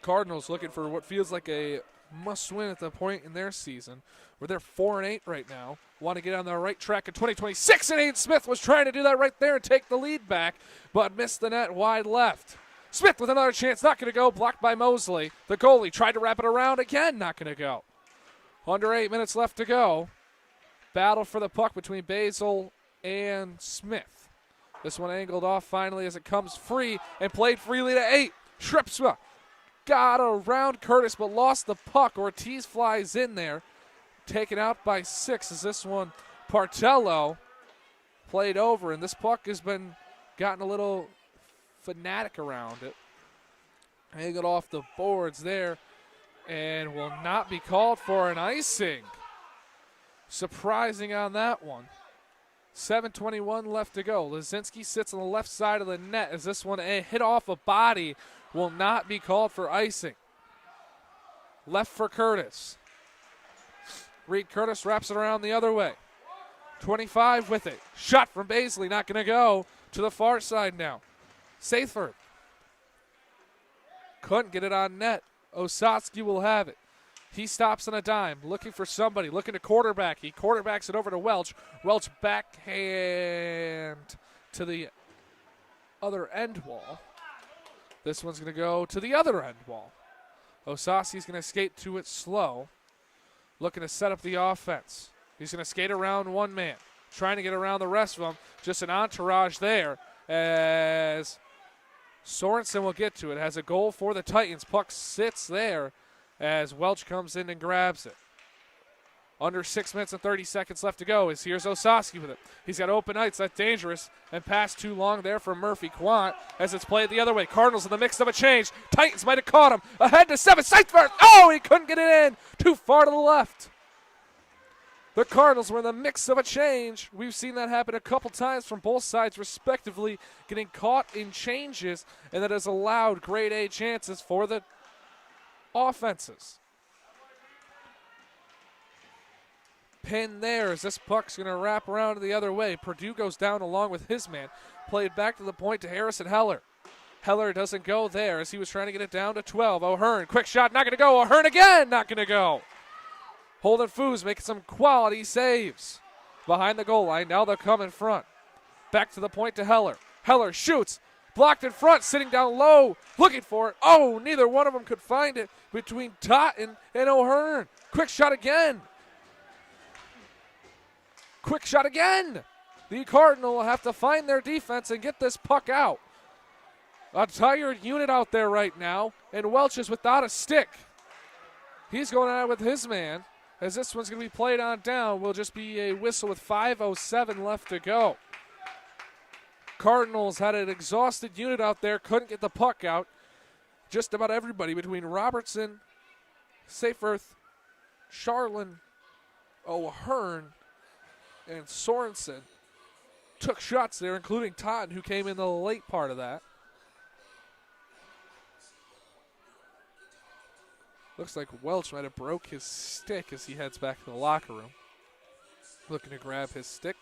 Cardinals looking for what feels like a must-win at the point in their season, where they're 4-8 right now. Want to get on the right track in 2026, and Aiden Smith was trying to do that right there and take the lead back, but missed the net wide left. Smith with another chance, not going to go, blocked by Mosley. The goalie tried to wrap it around again, not going to go. Under 8 minutes left to go. Battle for the puck between Basil and Smith. This one angled off finally as it comes free and played freely to 8. Shripsma got around Curtis but lost the puck. Ortiz flies in there. Taken out by 6 as this one, Partello, played over. And this puck has been gotten a little fanatic around it. Angled off the boards there and will not be called for an icing. Surprising on that one. 7:21 left to go. Lazinski sits on the left side of the net as this one hit off a body. Will not be called for icing. Left for Curtis. Reed Curtis wraps it around the other way. 25 with it. Shot from Baisley, not going to go. To the far side now. Sateford. Couldn't get it on net. Osotski will have it. He stops on a dime, looking for somebody, looking to quarterback. He quarterbacks it over to Welch. Welch backhand to the other end wall. This one's going to go to the other end wall. Osotski's going to skate to it slow, looking to set up the offense. He's going to skate around one man, trying to get around the rest of them. Just an entourage there as Sorensen will get to it. Has a goal for the Titans. Puck sits there as Welch comes in and grabs it. Under 6 minutes and 30 seconds left to go. Here's Osotski with it. He's got open ice. That's dangerous. And pass too long there for Murphy Quant as it's played the other way. Cardinals in the mix of a change. Titans might have caught him. Ahead to 7. Seifert. Oh, he couldn't get it in. Too far to the left. The Cardinals were in the mix of a change. We've seen that happen a couple times from both sides respectively, getting caught in changes, and that has allowed grade A chances for the offenses. Pin there as this puck's going to wrap around the other way. Purdue goes down along with his man. Played back to the point to Harrison Heller. Heller doesn't go there as he was trying to get it down to 12. O'Hearn, quick shot, not going to go. O'Hearn again, not going to go. Holden Foos making some quality saves behind the goal line. Now they'll come in front. Back to the point to Heller. Heller shoots. Blocked in front, sitting down low, looking for it. Oh, neither one of them could find it between Totten and O'Hearn. Quick shot again. Quick shot again. The Cardinal will have to find their defense and get this puck out. A tired unit out there right now, and Welch is without a stick. He's going out with his man, as this one's going to be played on down. Will just be a whistle with 5:07 left to go. Cardinals had an exhausted unit out there, couldn't get the puck out. Just about everybody between Robertson, Seyfirth, Charlin, O'Hearn, and Sorensen took shots there, including Totten, who came in the late part of that. Looks like Welch might have broke his stick as he heads back to the locker room. Looking to grab his stick.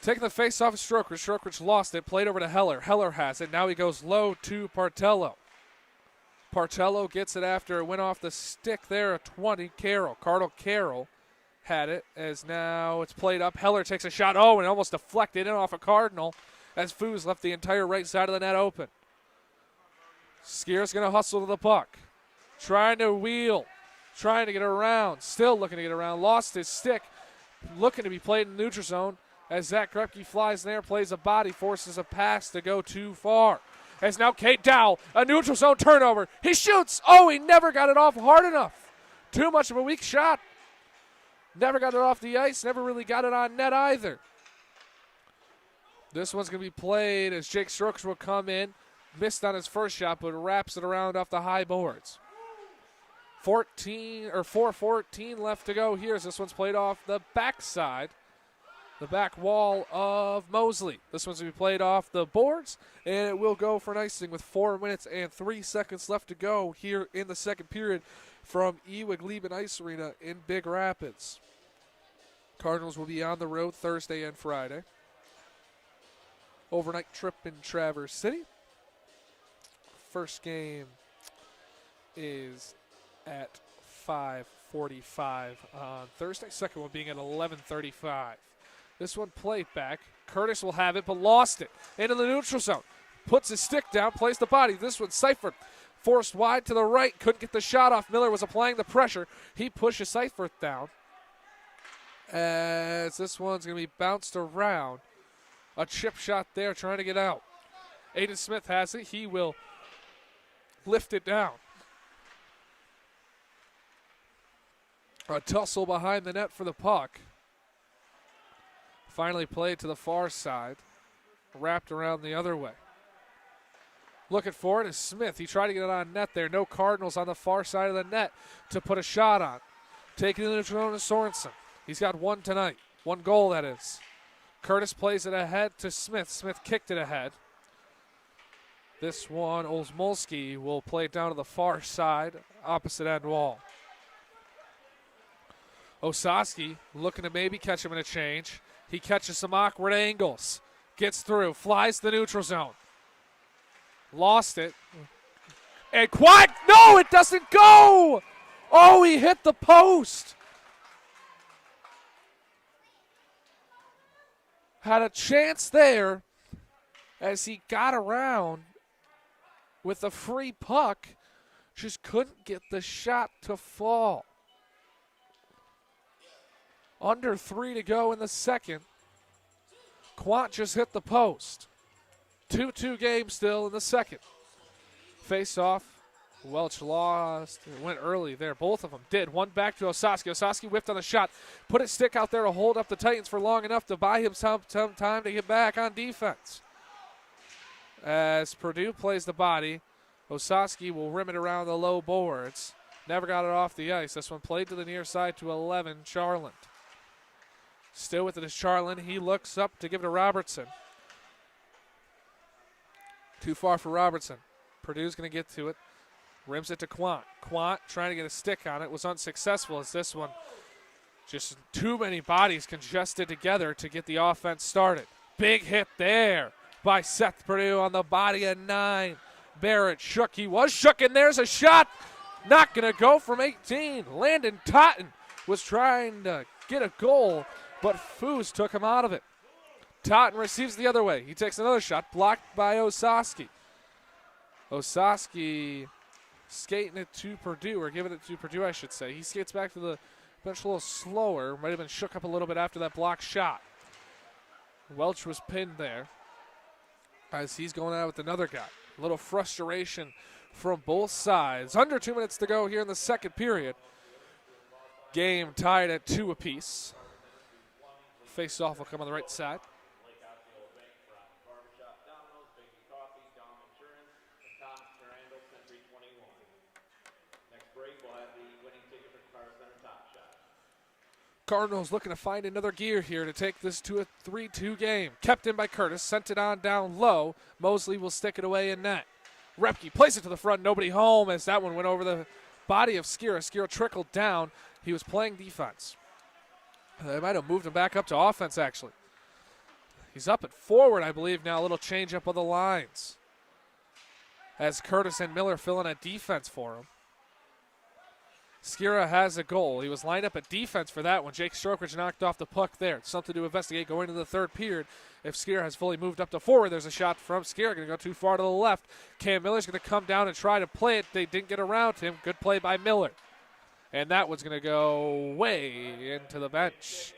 Taking the face off of Strokridge. Strokridge lost it. Played over to Heller. Heller has it. Now he goes low to Partello. Partello gets it after it went off the stick there at 20. Cardinal Carroll had it as now it's played up. Heller takes a shot. Oh, and almost deflected in off a Cardinal as Foos left the entire right side of the net open. Skier's going to hustle to the puck. Trying to wheel. trying to get around, still looking to get around, lost his stick, looking to be played in the neutral zone as Zach Grepke flies in there, plays a body, forces a pass to go too far. As now Kate Dow, a neutral zone turnover. He shoots. Oh, he never got it off hard enough. Too much of a weak shot. Never got it off the ice, never really got it on net either. This one's going to be played as Jake Strokes will come in. Missed on his first shot, but wraps it around off the high boards. 4:14 left to go here as this one's played off the backside, the back wall of Mosley. This one's going to be played off the boards, and it will go for an icing with 4 minutes and 3 seconds left to go here in the second period from Ewiglaben Ice Arena in Big Rapids. Cardinals will be on the road Thursday and Friday. Overnight trip in Traverse City. First game is at 5:45 on Thursday. Second one being at 11:35. This one played back. Curtis will have it, but lost it into the neutral zone. Puts his stick down, plays the body. This one, Seifert, forced wide to the right. Couldn't get the shot off. Miller was applying the pressure. He pushes Seifert down. As this one's going to be bounced around. A chip shot there trying to get out. Aiden Smith has it. He will lift it down. A tussle behind the net for the puck. Finally played to the far side. Wrapped around the other way. Looking for it is Smith. He tried to get it on net there. No Cardinals on the far side of the net to put a shot on. Taking it to Sorensen. He's got one tonight. One goal, that is. Curtis plays it ahead to Smith. Smith kicked it ahead. This one, Olsmolski will play it down to the far side, opposite end wall. Osaski looking to maybe catch him in a change. He catches some awkward angles. Gets through, flies the neutral zone. Lost it. And quiet. No, it doesn't go. Oh, he hit the post. Had a chance there as he got around with a free puck. Just couldn't get the shot to fall. Under 3 to go in the second. Quant just hit the post. 2-2 game still in the second. Face off. Welch lost. It went early there. Both of them did. One back to Osaski. Osaski whipped on the shot. Put his stick out there to hold up the Titans for long enough to buy him some time to get back on defense. As Purdue plays the body, Osaski will rim it around the low boards. Never got it off the ice. This one played to the near side to 11, Charland. Still with it is Charland. He looks up to give it to Robertson. Too far for Robertson. Purdue's going to get to it. Rims it to Quant. Quant trying to get a stick on it. Was unsuccessful as this one. Just too many bodies congested together to get the offense started. Big hit there by Seth Purdue on the body of 9. Barrett shook. He was shook, and there's a shot. Not going to go from 18. Landon Totten was trying to get a goal, but Foos took him out of it. Totten receives the other way. He takes another shot, blocked by Osaski. Osaski skating it to Purdue, or giving it to Purdue, I should say. He skates back to the bench a little slower. Might have been shook up a little bit after that blocked shot. Welch was pinned there as he's going out with another guy. A little frustration from both sides. Under 2 minutes to go here in the second period. Game tied at 2 apiece. Face-off will come on the right side. Cardinals looking to find another gear here to take this to a 3-2 game. Kept in by Curtis, sent it on down low. Mosley will stick it away in net. Repke plays it to the front, nobody home as that one went over the body of Skira. Skira trickled down. He was playing defense. They might have moved him back up to offense, actually. He's up at forward, I believe, now. A little change up of the lines as Curtis and Miller fill in at defense for him. Skira has a goal. He was lined up at defense for that one. Jake Strokridge knocked off the puck there. Something to investigate going into the third period. If Skira has fully moved up to forward, there's a shot from Skira. Going to go too far to the left. Cam Miller's going to come down and try to play it. They didn't get around him. Good play by Miller. and that one's going to go way into the bench.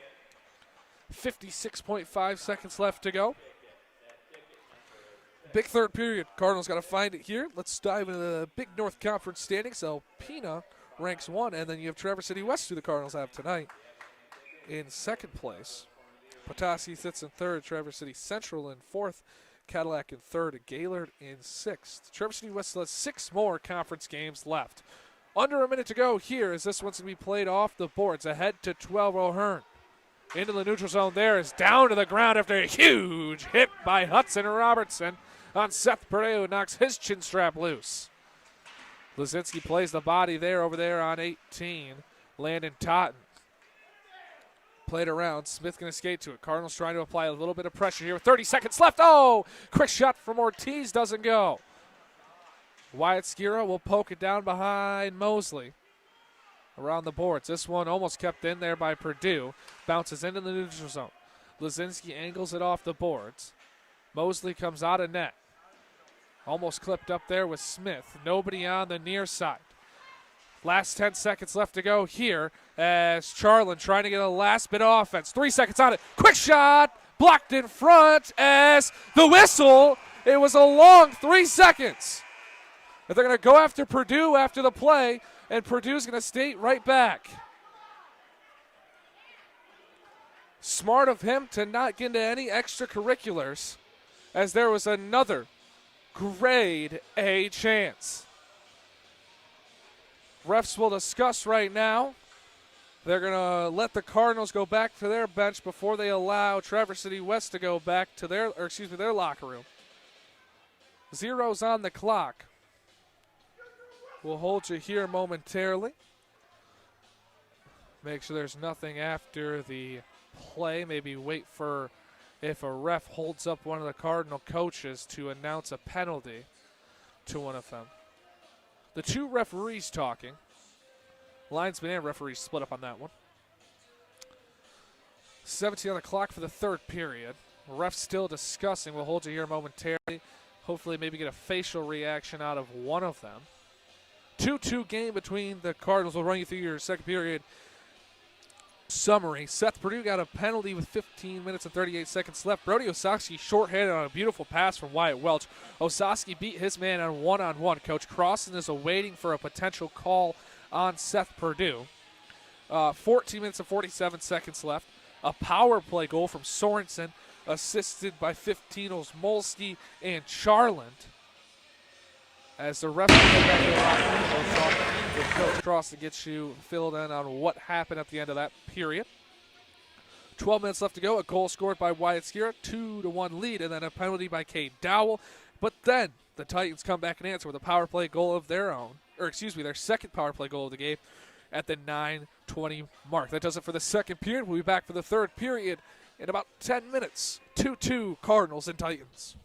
56.5 seconds left to go. Big third period. Cardinals got to find it here. Let's dive into the Big North Conference standings. Alpena ranks 1, and then you have Traverse City West, who the Cardinals have tonight, in second place. Petoskey sits in third. Traverse City Central in fourth. Cadillac in third. Gaylord in sixth. Traverse City West still has 6 more conference games left. Under a minute to go here as this one's going to be played off the boards. Ahead to 12 O'Hearn. Into the neutral zone there is down to the ground after a huge hit by Hudson Robertson on Seth Perdue, who knocks his chin strap loose. Lazinski plays the body there over there on 18. Landon Totten. Played around. Smith going to skate to it. Cardinals trying to apply a little bit of pressure here with 30 seconds left. Oh, quick shot from Ortiz doesn't go. Wyatt Skira will poke it down behind Mosley. Around the boards. This one almost kept in there by Perdue. Bounces into the neutral zone. Lazinski angles it off the boards. Mosley comes out of net. Almost clipped up there with Smith. Nobody on the near side. Last 10 seconds left to go here as Charlin trying to get a last bit of offense. 3 seconds on it. Quick shot. Blocked in front as the whistle. It was a long 3 seconds. But they're going to go after Perdue after the play, and Purdue's going to skate right back. Smart of him to not get into any extracurriculars, as there was another grade A chance. Refs will discuss right now. They're going to let the Cardinals go back to their bench before they allow Traverse City West to go back to their locker room. 0's on the clock. We'll hold you here momentarily. Make sure there's nothing after the play. Maybe wait for if a ref holds up one of the Cardinal coaches to announce a penalty to one of them. The 2 referees talking. Linesman and referees split up on that one. 17 on the clock for the third period. Refs still discussing. We'll hold you here momentarily. Hopefully maybe get a facial reaction out of one of them. 2-2 game between the Cardinals. We'll run you through your second period summary. Seth Perdue got a penalty with 15 minutes and 38 seconds left. Brody Osowski shorthanded on a beautiful pass from Wyatt Welch. Osowski beat his man on one-on-one. Coach Crossan is awaiting for a potential call on Seth Perdue. 14 minutes and 47 seconds left. A power play goal from Sorensen, assisted by 15's Molsky and Charland. As the rest of the back to the locker room, we'll talk with Coach Cross to get you filled in on what happened at the end of that period. 12 minutes left to go. A goal scored by Wyatt Skira, 2-1 lead, and then a penalty by Cade Dowell. But then the Titans come back and answer with a power play goal of their own, their second power play goal of the game at the 9:20 mark. That does it for the second period. We'll be back for the third period in about 10 minutes. 2-2 Cardinals and Titans.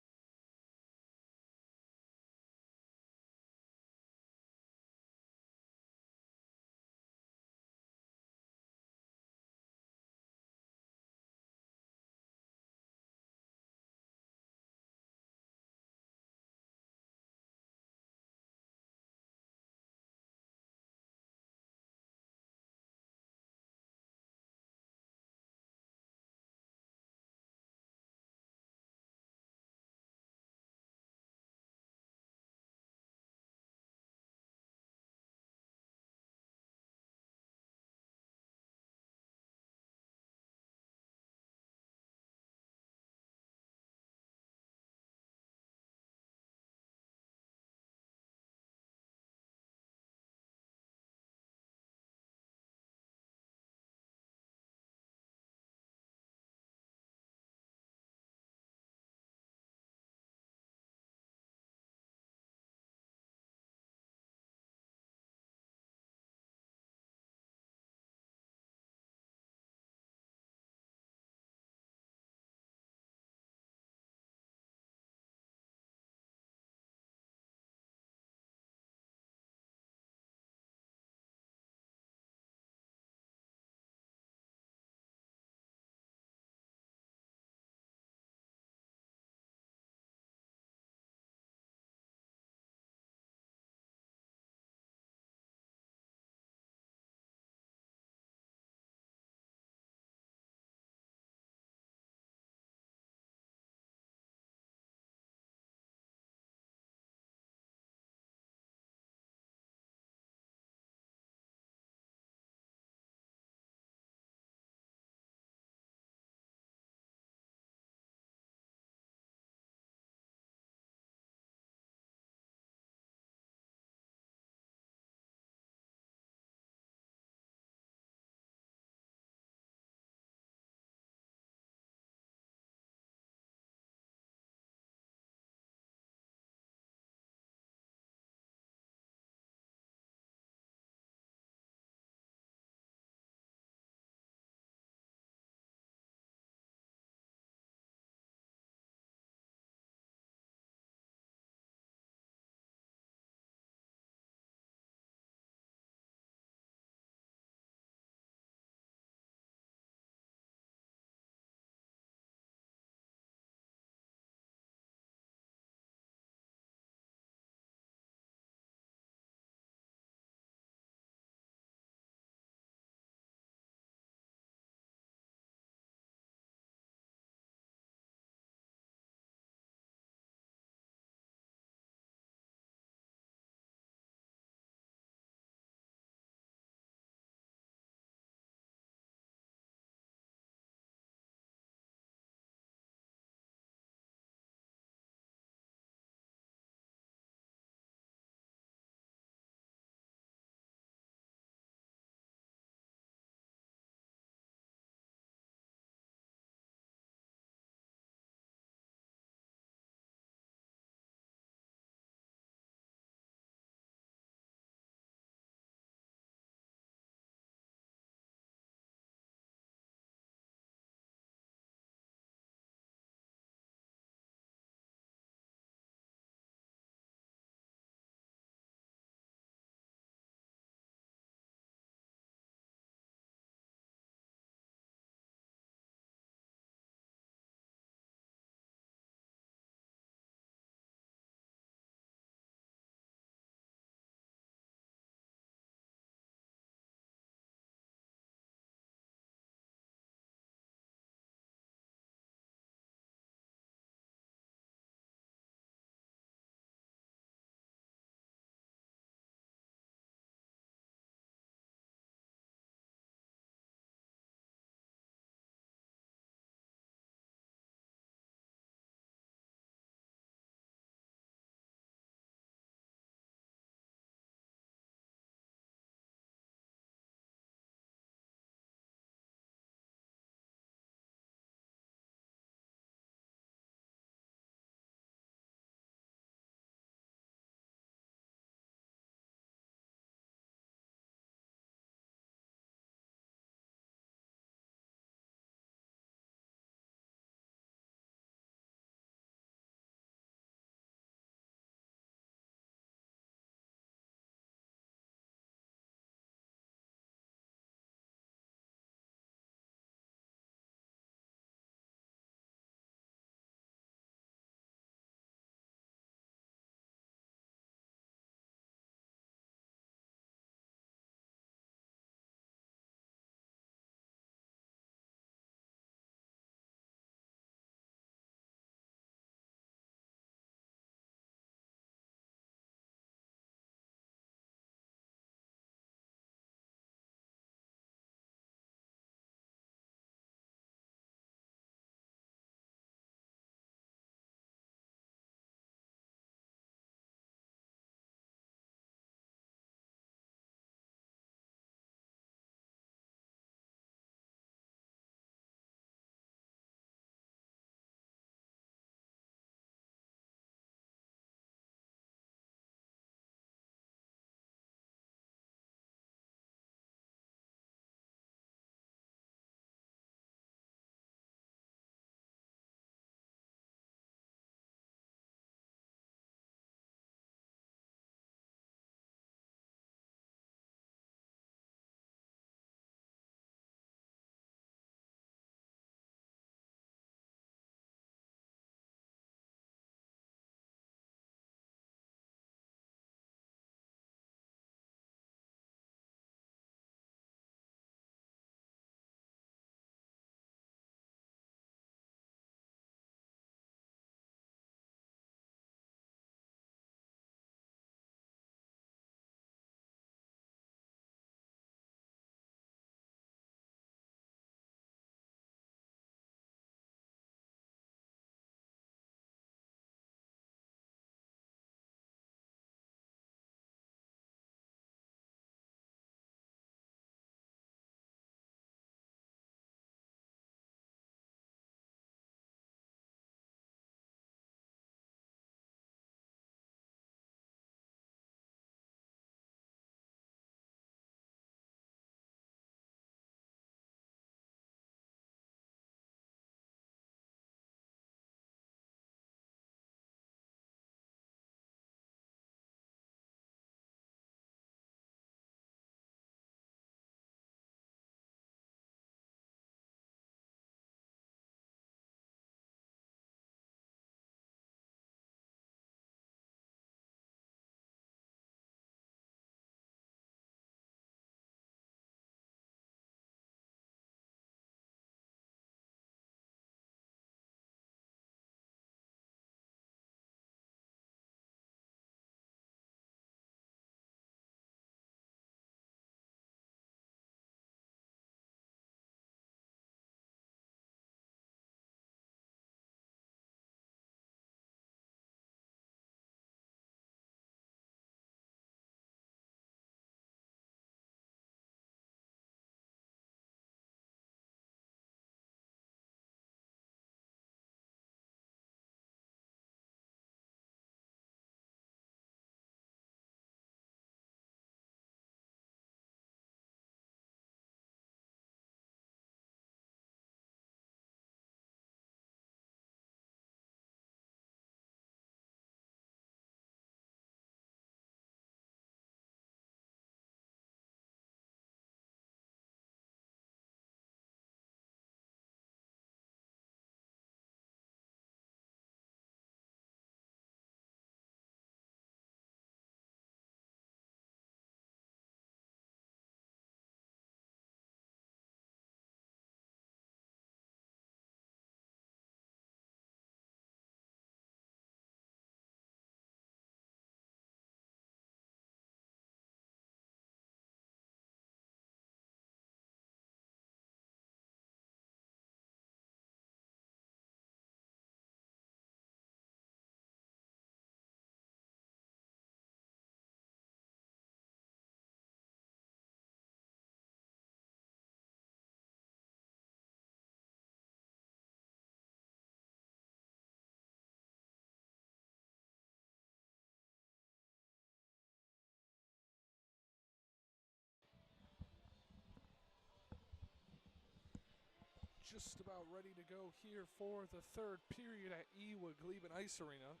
just about ready to go here for the third period at Ewiglaben Ice Arena.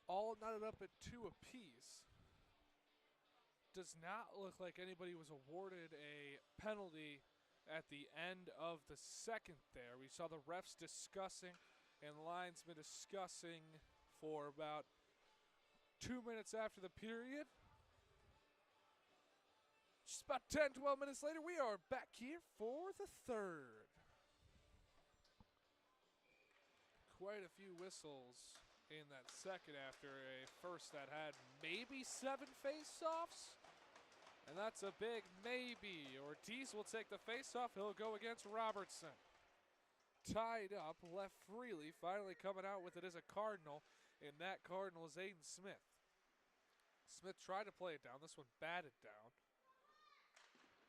All knotted up at 2 apiece. Does not look like anybody was awarded a penalty at the end of the second there. We saw the refs discussing and linesmen discussing for about 2 minutes after the period. Just about 10, 12 minutes later, we are back here for the third. Quite a few whistles in that second after a first that had maybe 7 face-offs. And that's a big maybe. Ortiz will take the face-off. He'll go against Robertson. Tied up, left freely. Finally coming out with it is a Cardinal, and that Cardinal is Aiden Smith. Smith tried to play it down. This one batted down.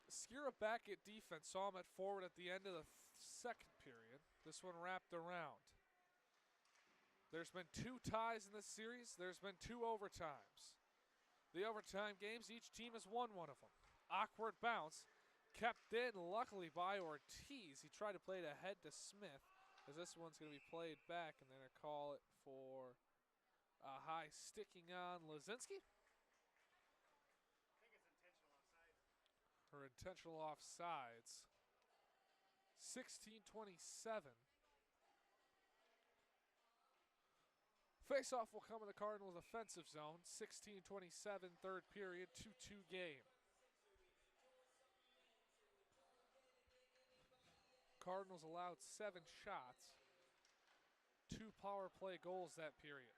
Skira back at defense. Saw him at forward at the end of the second period. This one wrapped around. There's been 2 ties in this series. There's been 2 overtimes. The overtime games, each team has won one of them. Awkward bounce. Kept in, luckily, by Ortiz. He tried to play it ahead to Smith, as this one's going to be played back, and they're going to call it for a high sticking on Lazinski. Her intentional offsides. 16-27. Face-off will come in the Cardinals' offensive zone. 16-27, third period, 2-2 game. Cardinals allowed 7 shots. 2 power play goals that period.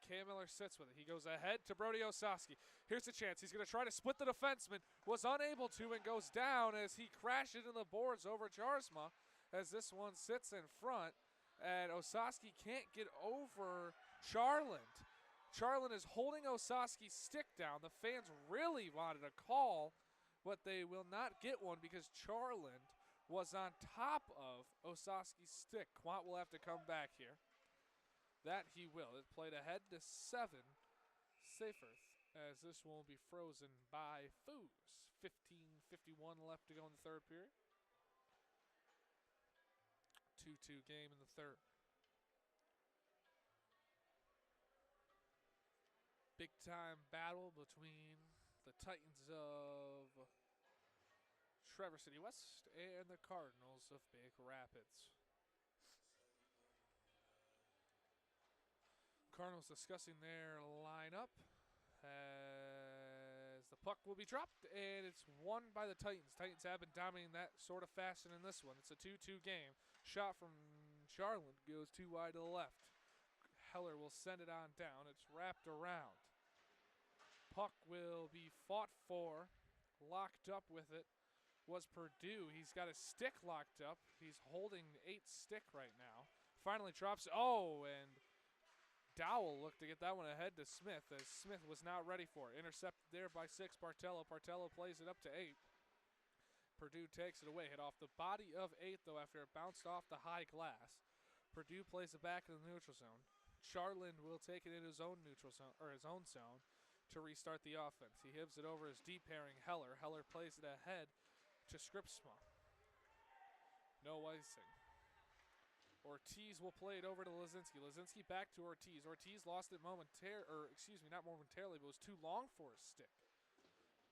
Cam Miller sits with it. He goes ahead to Brody Osaski. Here's a chance. He's going to try to split the defenseman. Was unable to and goes down as he crashed into the boards over Jarsma as this one sits in front. And Osaski can't get over Charland. Charland is holding Osaski's stick down. The fans really wanted a call, but they will not get one because Charland was on top of Osaski's stick. Quant will have to come back here. That he will. It played ahead to 7. Saferth, as this one will be frozen by Foos. 15:51 left to go in the third period. 2-2 game in the third. Big time battle between the Titans of Traverse City West and the Cardinals of Big Rapids. Cardinals discussing their lineup as the puck will be dropped, and it's won by the Titans. Titans have been dominating that sort of fashion in this one. It's a 2-2 game. Shot from Charland goes too wide to the left. Heller will send it on down. It's wrapped around. Puck will be fought for. Locked up with it was Purdue. He's got his stick locked up. He's holding 8 stick right now. Finally drops. Oh, and Dowell looked to get that one ahead to Smith as Smith was not ready for it. Intercepted there by 6, Bartello. Bartello plays it up to 8. Purdue takes it away. Hit off the body of 8, though, after it bounced off the high glass. Purdue plays it back in the neutral zone. Charland will take it in his own neutral zone, or his own zone, to restart the offense. He hits it over his deep pairing Heller. Heller plays it ahead to Scripsma. No icing. Ortiz will play it over to Lazinski. Lazinski back to Ortiz. Ortiz lost it not momentarily, but was too long for his stick.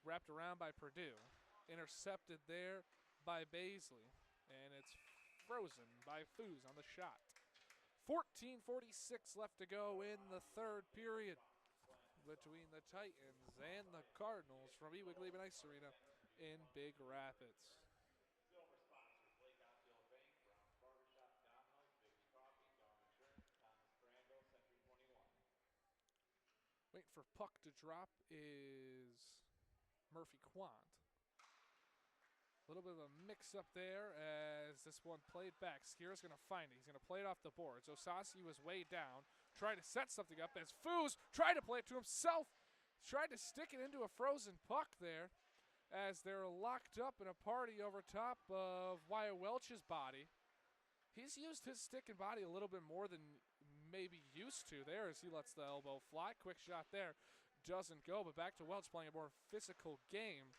Wrapped around by Purdue. Intercepted there by Baisley. And it's frozen by Foos on the shot. 14:46 left to go in the third period between the Titans and the Cardinals from Ewiglaben Ice Arena in Big Rapids. Waiting for puck to drop is Murphy Quant. A little bit of a mix-up there as this one played back. Skira's going to find it. He's going to play it off the boards. Osaski was way down, trying to set something up as Foos tried to play it to himself. Tried to stick it into a frozen puck there as they're locked up in a party over top of Wyatt Welch's body. He's used his stick and body a little bit more than maybe used to there as he lets the elbow fly. Quick shot there. Doesn't go, but back to Welch playing a more physical game.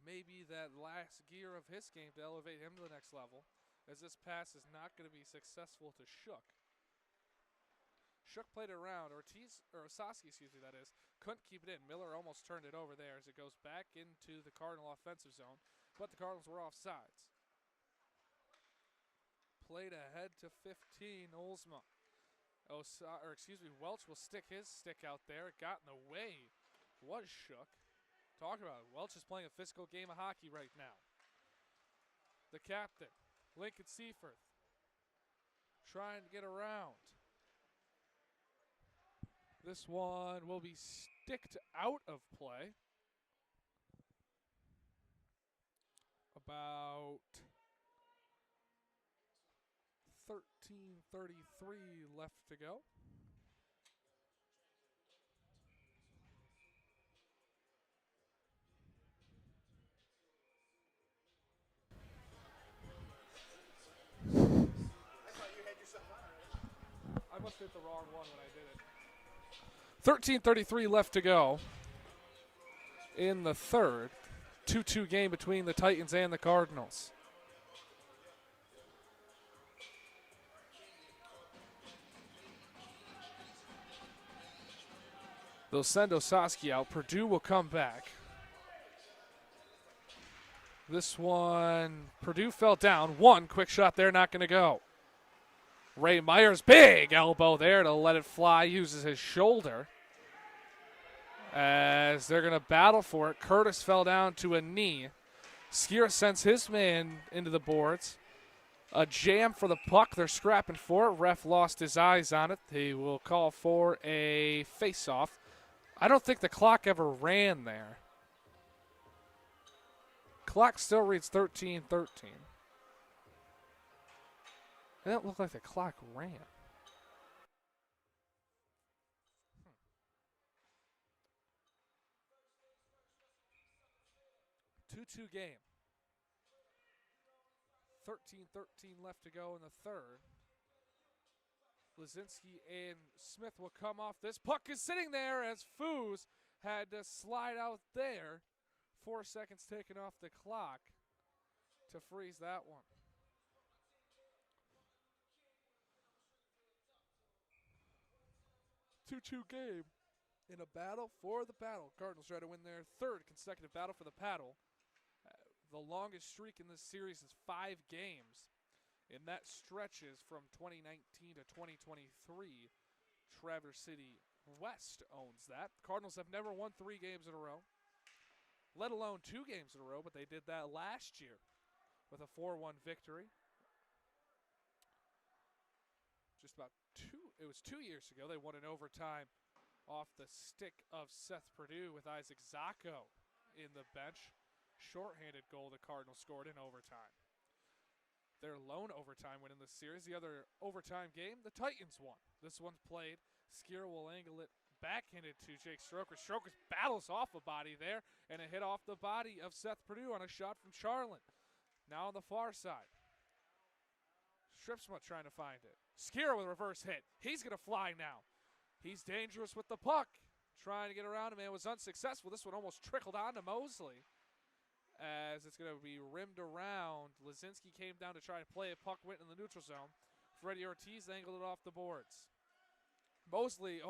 maybe that last gear of his game to elevate him to the next level, as this pass is not going to be successful to Shook. Shook played it around. Osaski, that is, couldn't keep it in. Miller almost turned it over there as it goes back into the Cardinal offensive zone, but the Cardinals were offsides. Played ahead to 15, Olsma. Welch will stick his stick out there. It got in the way. Was Shook. Talk about it. Welch is playing a physical game of hockey right now. The captain, Lincoln Seaforth, trying to get around. This one will be sticked out of play. About 13:33 left to go. I must hit the wrong one when I did it. 13:33 left to go in the third. 2-2 game between the Titans and the Cardinals. They'll send Osaski out. Purdue will come back. This one, Purdue fell down. One quick shot there, not going to go. Ray Myers, big elbow there to let it fly, uses his shoulder. As they're going to battle for it. Curtis fell down to a knee. Skier sends his man into the boards. A jam for the puck. They're scrapping for it. Ref lost his eyes on it. He will call for a face-off. I don't think the clock ever ran there. Clock still reads 13:13. It doesn't look like the clock ran. 2-2 game. 13:13 left to go in the third. Lazinski and Smith will come off. This puck is sitting there as Foos had to slide out there. 4 seconds taken off the clock to freeze that one. Two-two game in a battle for the paddle. Cardinals try to win their third consecutive battle for the paddle. The longest streak in this series is 5 games, and that stretches from 2019 to 2023. Traverse City West owns that. The Cardinals have never won 3 games in a row, let alone 2 games in a row, but they did that last year with a 4-1 victory. Just about it was 2 years ago. They won in overtime off the stick of Seth Perdue with Isaac Zacco in the bench. Shorthanded goal the Cardinals scored in overtime. Their lone overtime win in this series. The other overtime game, the Titans won. This one's played. Skier will angle it backhanded to Jake Stroker. Stroker battles off a body there, and a hit off the body of Seth Perdue on a shot from Charlin. Now on the far side. Stripsma trying to find it. Skier with a reverse hit. He's going to fly now. He's dangerous with the puck. Trying to get around him, and was unsuccessful. This one almost trickled on to Mosley, as it's going to be rimmed around. Lazinski came down to try to play it. Puck went in the neutral zone. Freddie Ortiz angled it off the boards. Mosley,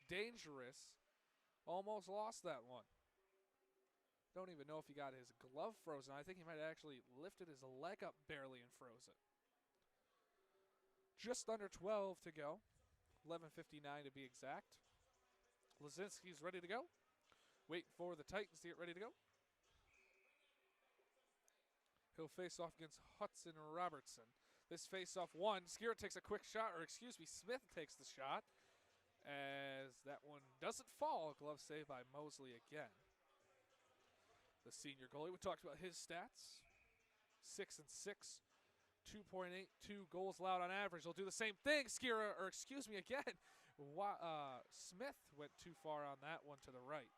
dangerous. Almost lost that one. Don't even know if he got his glove frozen. I think he might have actually lifted his leg up barely and froze it. Just under 12 to go. 11:59 to be exact. Lazinski's ready to go. Waiting for the Titans to get ready to go. He'll face off against Hudson Robertson. This face-off one. Skier takes a quick shot, Smith takes the shot. As that one doesn't fall. Glove save by Mosley again. The senior goalie. We talked about his stats. 6-6. 2.82 goals allowed on average. They'll do the same thing. Again. Smith went too far on that one to the right.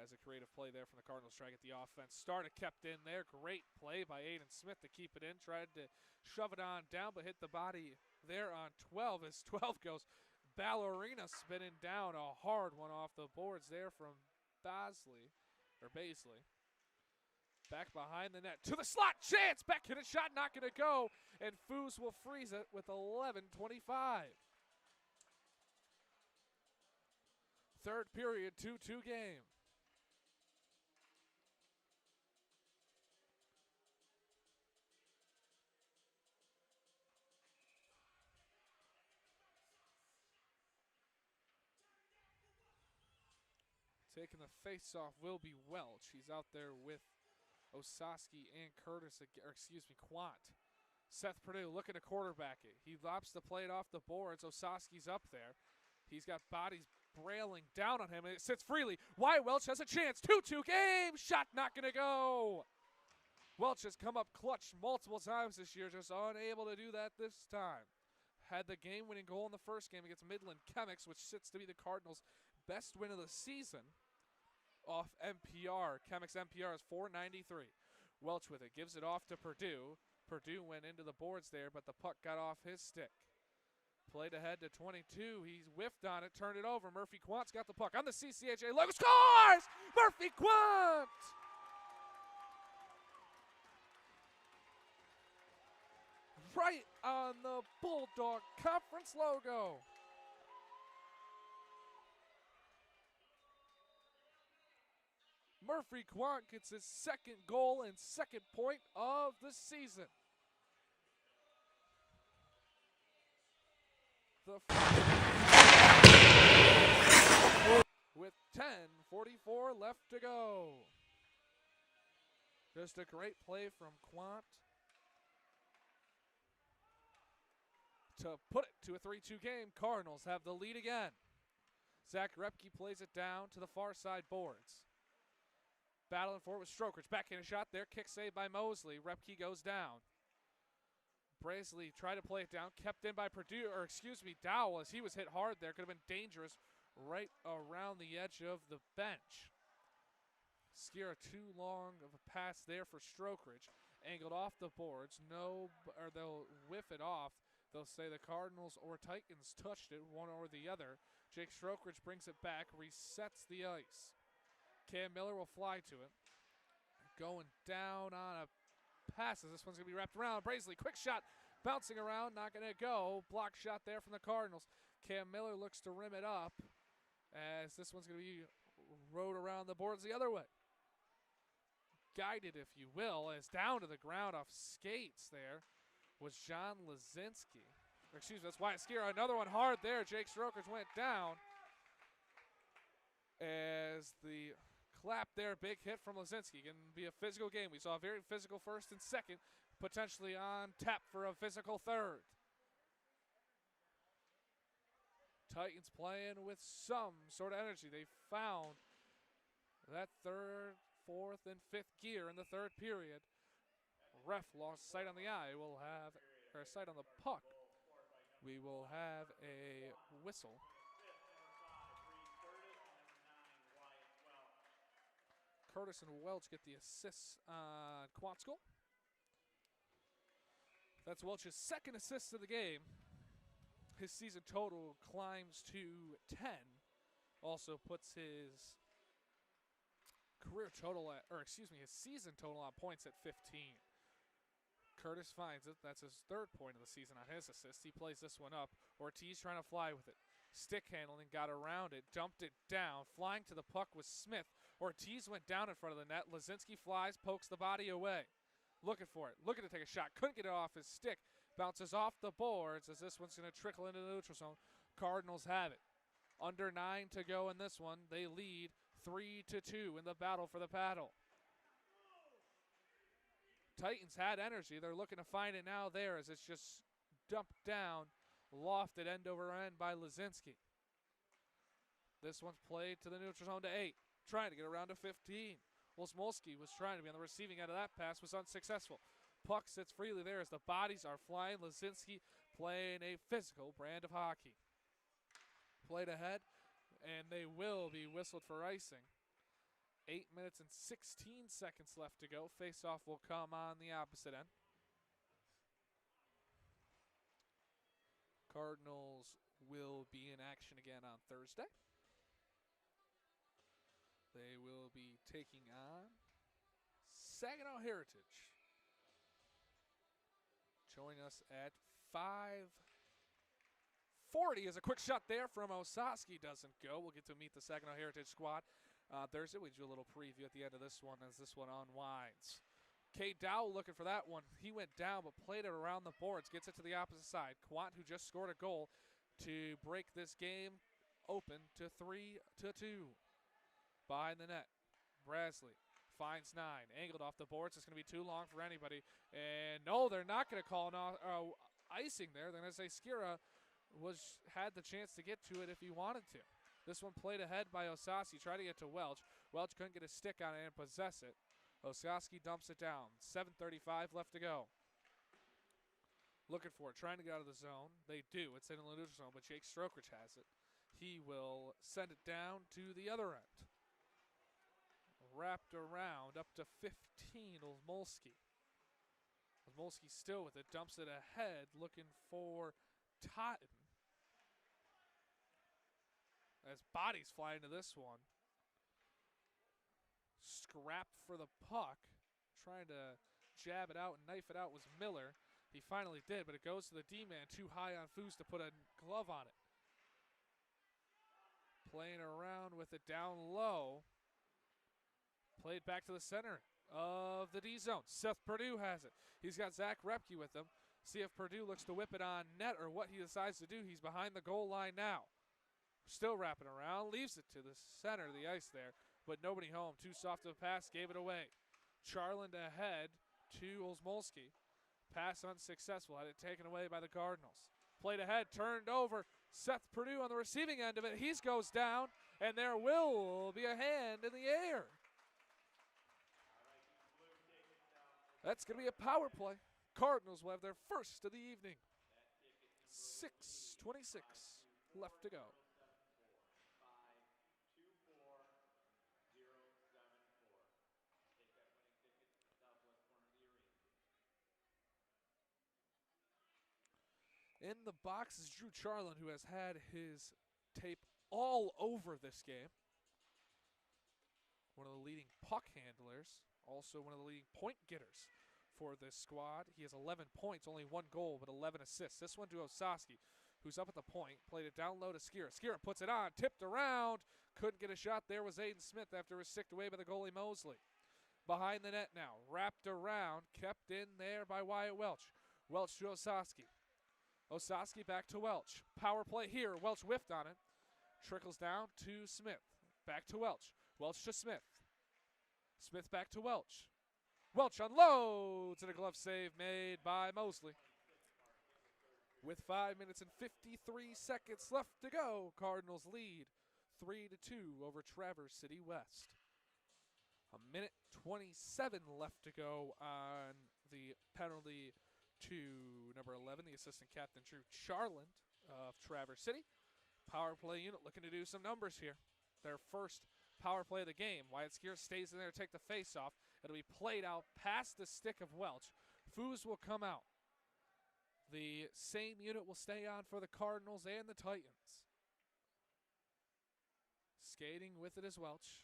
As a creative play there from the Cardinals trying to get the offense started. Kept in there. Great play by Aiden Smith to keep it in. Tried to shove it on down, but hit the body there on 12 as 12 goes. Ballerina spinning down. A hard one off the boards there from Bosley. or Baisley. Back behind the net to the slot. Chance. Backhand shot not going to go. And Foos will freeze it with 11:25. Third period, 2-2 game. Taking the face-off will be Welch. He's out there with Osaski and Quant. Seth Purdue looking to quarterback it. He lops the plate off the boards. Osaski's up there. He's got bodies brailing down on him, and it sits freely. Wyatt Welch has a chance. 2-2 game. Shot not going to go. Welch has come up clutch multiple times this year, just unable to do that this time. Had the game-winning goal in the first game against Midland Chemics, which sits to be the Cardinals' best win of the season off MPR. Chemics MPR is 493. Welch with it. Gives it off to Purdue. Purdue went into the boards there, but the puck got off his stick. Played ahead to 22. He's whiffed on it, turned it over. Murphy Quant's got the puck on the CCHA logo. Scores! Murphy Quant! Right on the Bulldog Conference logo. Murphy Quant gets his second goal and second point of the season. With 10:44 left to go. Just a great play from Quant to put it to a 3-2 game. Cardinals have the lead again. Zach Repke plays it down to the far side boards. Battling for it with Strokridge. Backhand shot there. Kick saved by Mosley. Repke goes down. Brazley tried to play it down. Kept in by Dowell as he was hit hard there. Could have been dangerous right around the edge of the bench. Skira too long of a pass there for Strokridge. Angled off the boards. They'll whiff it off. They'll say the Cardinals or Titans touched it, one or the other. Jake Strokridge brings it back, resets the ice. Cam Miller will fly to it. Going down on a pass as this one's going to be wrapped around. Brazley, quick shot, bouncing around, not going to go. Block shot there from the Cardinals. Cam Miller looks to rim it up as this one's going to be rode around the boards the other way. Guided, if you will, as down to the ground off skates there was John Lazinski. That's Wyatt Skira. Another one hard there. Jake Strokers went down as the clap there, big hit from Lazinski. Can be a physical game. We saw a very physical first and second, potentially on tap for a physical third. Titans playing with some sort of energy. They found that third, fourth, and fifth gear in the third period. Ref lost sight on the eye. We'll have, or sight on the puck. We will have a whistle. Curtis and Welch get the assists on Quant's goal. That's Welch's second assist of the game. His season total climbs to 10. Also puts his career total at, his season total on points at 15. Curtis finds it. That's his third point of the season on his assist. He plays this one up. Ortiz trying to fly with it. Stick handling, got around it, dumped it down. Flying to the puck was Smith. Ortiz went down in front of the net. Lazinski flies, pokes the body away. Looking for it. Looking to take a shot. Couldn't get it off his stick. Bounces off the boards as this one's going to trickle into the neutral zone. Cardinals have it. Under 9 to go in this one. They lead 3-2 in the battle for the paddle. Titans had energy. They're looking to find it now there as it's just dumped down, lofted end over end by Lazinski. This one's played to the neutral zone to 8, trying to get around to 15. Wolsmolski was trying to be on the receiving end of that pass, was unsuccessful. Puck sits freely there as the bodies are flying. Lazinski playing a physical brand of hockey. Played ahead, and they will be whistled for icing. 8 minutes and 16 seconds left to go. Face-off will come on the opposite end. Cardinals will be in action again on Thursday. They will be taking on Saginaw Heritage. Join us at 5:40 is a quick shot there from Osaski. Doesn't go. We'll get to meet the Saginaw Heritage squad Thursday. We do a little preview at the end of this one as this one unwinds. K. Dow looking for that one. He went down but played it around the boards. Gets it to the opposite side. Quant, who just scored a goal to break this game open to 3-2. Behind the net, Brasley finds 9. Angled off the boards. It's going to be too long for anybody. And no, they're not going to call an icing there. They're going to say Skira had the chance to get to it if he wanted to. This one played ahead by Osaski. Tried to get to Welch. Welch couldn't get a stick on it and possess it. Osaski dumps it down. 7:35 left to go. Looking for it. Trying to get out of the zone. They do. It's in the neutral zone, but Jake Strokridge has it. He will send it down to the other end. Wrapped around up to 15, Olmolski. Olmolski still with it, dumps it ahead, looking for Totten. As bodies fly into this one. Scrap for the puck. Trying to jab it out and knife it out was Miller. He finally did, but it goes to the D-man too high on Foos to put a glove on it. Playing around with it down low. Played back to the center of the D zone. Seth Purdue has it. He's got Zach Repke with him. See if Purdue looks to whip it on net or what he decides to do. He's behind the goal line now. Still wrapping around. Leaves it to the center of the ice there, but nobody home. Too soft of a pass. Gave it away. Charland ahead to Olmolski. Pass unsuccessful. Had it taken away by the Cardinals. Played ahead. Turned over. Seth Purdue on the receiving end of it. He goes down, and there will be a hand in the air. That's going to be a power play. Cardinals will have their first of the evening. 6:26 left to go. In the box is Drew Charland, who has had his tape all over this game. One of the leading puck handlers. Also one of the leading point getters for this squad. He has 11 points, only 1 goal, but 11 assists. This one to Osaski, who's up at the point. Played it down low to Skira. Skira puts it on, tipped around. Couldn't get a shot. There was Aiden Smith after it was sicked away by the goalie Mosley. Behind the net now. Wrapped around. Kept in there by Wyatt Welch. Welch to Osaski. Osaski back to Welch. Power play here. Welch whiffed on it. Trickles down to Smith. Back to Welch. Welch to Smith. Smith back to Welch. Welch unloads, and a glove save made by Mosley. With 5 minutes and 53 seconds left to go, Cardinals lead 3-2 over Traverse City West. A minute 27 left to go on the penalty to number 11, the assistant captain, Drew Charland of Traverse City. Power play unit looking to do some numbers here. Their first power play of the game. Wyatt Skier stays in there to take the face off. It'll be played out past the stick of Welch. Foos will come out. The same unit will stay on for the Cardinals and the Titans. Skating with it is Welch.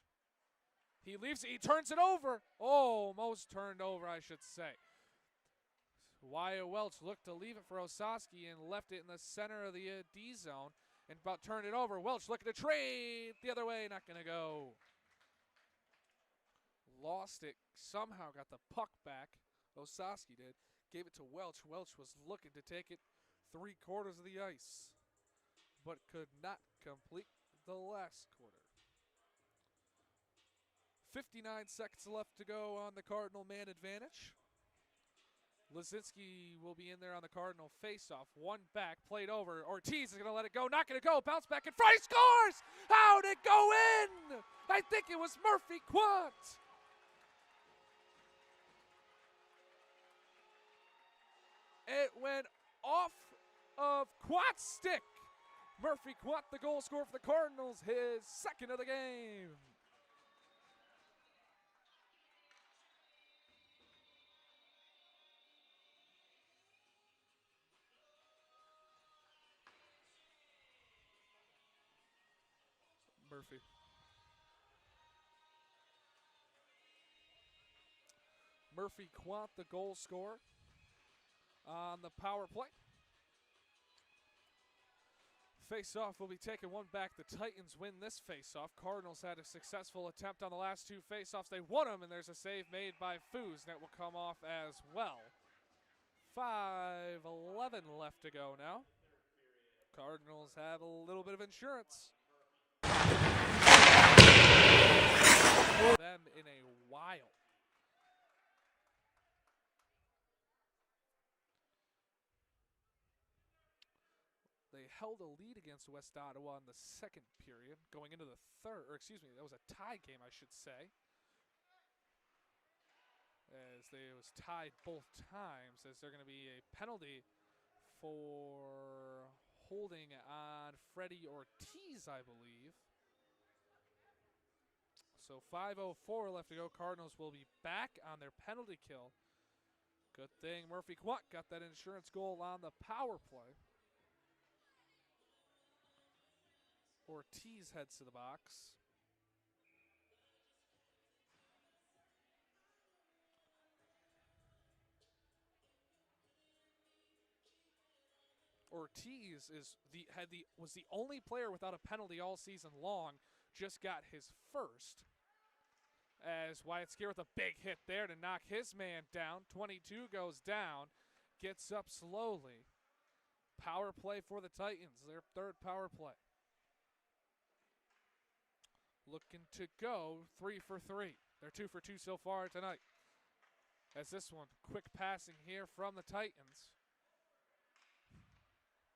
He leaves it. He turns it over. Almost turned over, I should say. Wyatt Welch looked to leave it for Osaski and left it in the center of the D zone. And about turned it over. Welch looking to trade the other way. Not going to go. Lost it. Somehow got the puck back. Osaski did. Gave it to Welch. Welch was looking to take it 3/4 of the ice, but could not complete the last quarter. 59 seconds left to go on the Cardinal man advantage. Lazinski will be in there on the Cardinal faceoff. One back, played over. Ortiz is going to let it go. Not going to go. Bounce back in front. He scores! How'd it go in? I think it was Murphy Quant. It went off of Quant's stick. Murphy Quant, the goal scorer for the Cardinals, his second of the game. Murphy. Murphy Quant, the goal scorer on the power play. Face-off will be taking one back. The Titans win this face-off. Cardinals had a successful attempt on the last two face-offs. They won them, and there's a save made by Foos. That will come off as well. 5:11 left to go now. Cardinals have a little bit of insurance. For them in a while. They held a lead against West Ottawa in the second period, going into the third, or excuse me, that was a tie game, I should say. As it was tied both times, as they're going to be a penalty for holding on Freddie Ortiz, I believe. So 5:04 left to go. Cardinals will be back on their penalty kill. Good thing Murphy Quant got that insurance goal on the power play. Ortiz heads to the box. Ortiz was the only player without a penalty all season long. Just got his first. As Wyatt Skier with a big hit there to knock his man down. 22 goes down, gets up slowly. Power play for the Titans, their third power play. Looking to go 3 for 3. They're 2 for 2 so far tonight. As this one, quick passing here from the Titans.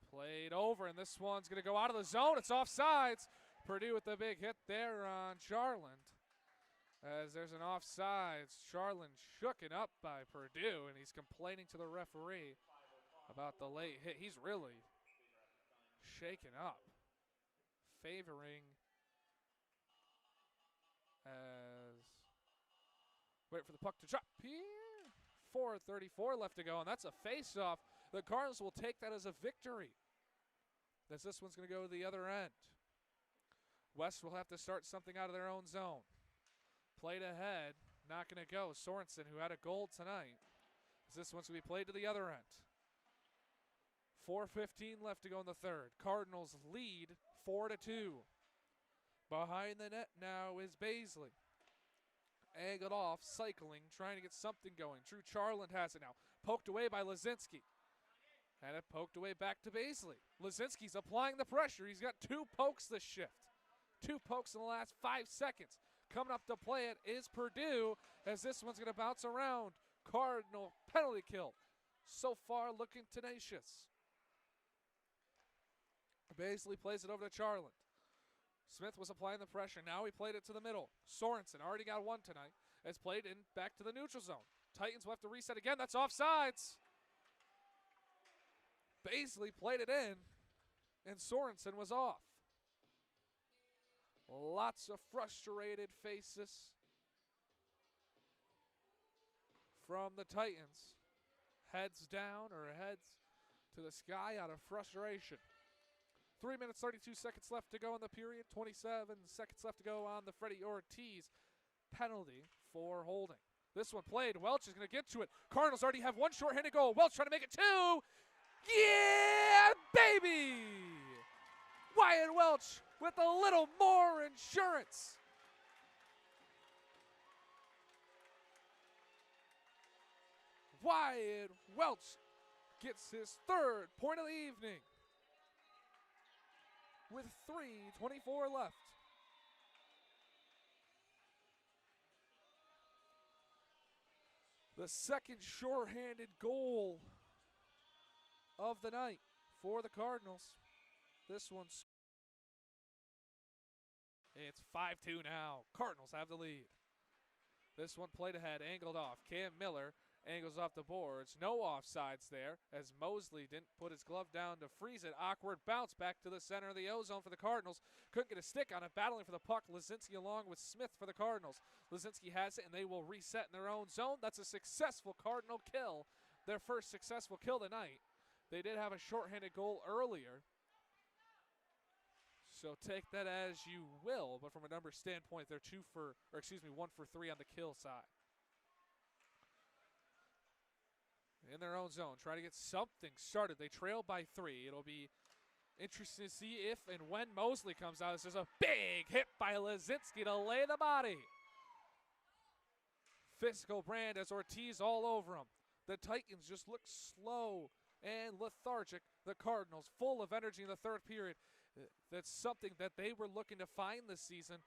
Played over, and this one's going to go out of the zone. It's offsides. Purdue with the big hit there on Charland. As there's an offsides, Charland shooken up by Purdue, and he's complaining to the referee about the late hit. He's really shaken up, favoring as wait for the puck to drop here. 4:34 left to go, and that's a face-off. The Cardinals will take that as a victory, as this one's going to go to the other end. West will have to start something out of their own zone. Played ahead, not going to go. Sorensen, who had a goal tonight, as this one's going to be played to the other end. 4:15 left to go in the third. Cardinals lead 4-2. Behind the net now is Baisley. Angled off, cycling, trying to get something going. Drew Charland has it now. Poked away by Lazinski. And it poked away back to Baisley. Lazinski's applying the pressure. He's got 2 pokes this shift. 2 pokes in the last 5 seconds. Coming up to play it is Purdue, as this one's going to bounce around. Cardinal penalty kill. So far looking tenacious. Baisley plays it over to Charland. Smith was applying the pressure. Now he played it to the middle. Sorensen already got one tonight. Has played in back to the neutral zone. Titans will have to reset again. That's offsides. Baisley played it in, and Sorensen was off. Lots of frustrated faces from the Titans. Heads down or heads to the sky out of frustration. 3 minutes, 32 seconds left to go in the period. 27 seconds left to go on the Freddie Ortiz penalty for holding. This one played. Welch is going to get to it. Cardinals already have one shorthanded goal. Welch trying to make it 2. Yeah, baby! Wyatt Welch with a little more insurance. Wyatt Welch gets his 3rd point of the evening with 3:24 left. The second shorthanded goal of the night for the Cardinals. This one's it's 5-2 now. Cardinals have the lead. This one played ahead, angled off. Cam Miller angles off the boards. No offsides there, as Mosley didn't put his glove down to freeze it. Awkward bounce back to the center of the O-zone for the Cardinals. Couldn't get a stick on it, battling for the puck. Lazinski along with Smith for the Cardinals. Lazinski has it, and they will reset in their own zone. That's a successful Cardinal kill, their first successful kill tonight. They did have a shorthanded goal earlier, so take that as you will. But from a number standpoint, they're 1 for 3 on the kill side. in their own zone, try to get something started. They trail by 3. It'll be interesting to see if and when Mosley comes out. This is a big hit by Lazinski to lay the body. Physical brand as Ortiz all over him. The Titans just look slow and lethargic. The Cardinals full of energy in the third period. That's something that they were looking to find this season,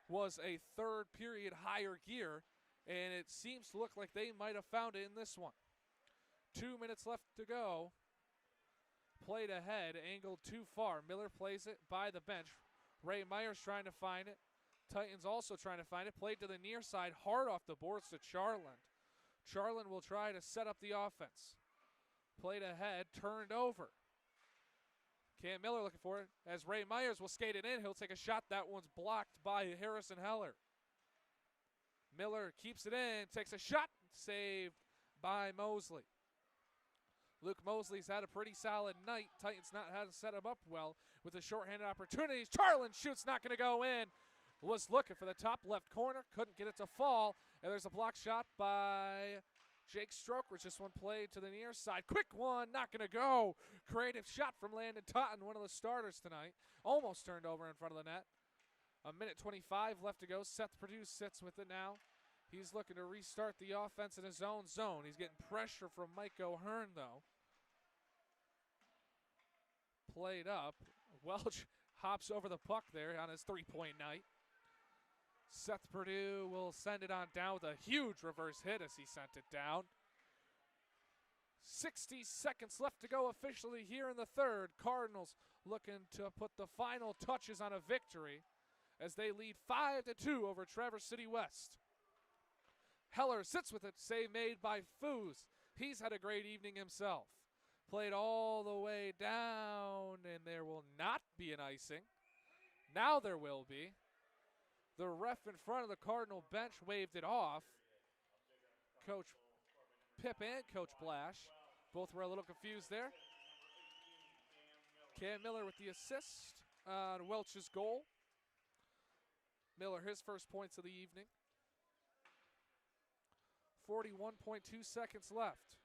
was a third period higher gear, and it seems to look like they might have found it in this one. 2 minutes left to go. Played ahead, angled too far. Miller plays it by the bench. Ray Myers trying to find it. Titans also trying to find it. Played to the near side, hard off the boards to Charland. Charland will try to set up the offense. Played ahead, turned over. Cam Miller looking for it as Ray Myers will skate it in. He'll take a shot. That one's blocked by Harrison Heller. Miller keeps it in, takes a shot, saved by Mosley. Luke Mosley's had a pretty solid night. Titans not had to set him up well with the shorthanded opportunities. Charland shoots, not going to go in. Was looking for the top left corner, couldn't get it to fall. And there's a block shot by Jake Strokers. This one played to the near side. Quick one, not going to go. Creative shot from Landon Totten, one of the starters tonight. Almost turned over in front of the net. 1:25 left to go. Seth Perdue sits with it now. He's looking to restart the offense in his own zone. He's getting pressure from Mike O'Hearn, though. Played up. Welch hops over the puck there on his three-point night. Seth Perdue will send it on down with a huge reverse hit as he sent it down. 60 seconds left to go officially here in the third. Cardinals looking to put the final touches on a victory as they lead 5-2 over Traverse City West. Heller sits with it, save made by Foos. He's had a great evening himself. Played all the way down, and there will not be an icing. Now there will be. The ref in front of the Cardinal bench waved it off. Coach Pip and Coach Blash both were a little confused there. Cam Miller with the assist on Welch's goal. Miller, his first points of the evening. 41.2 seconds left.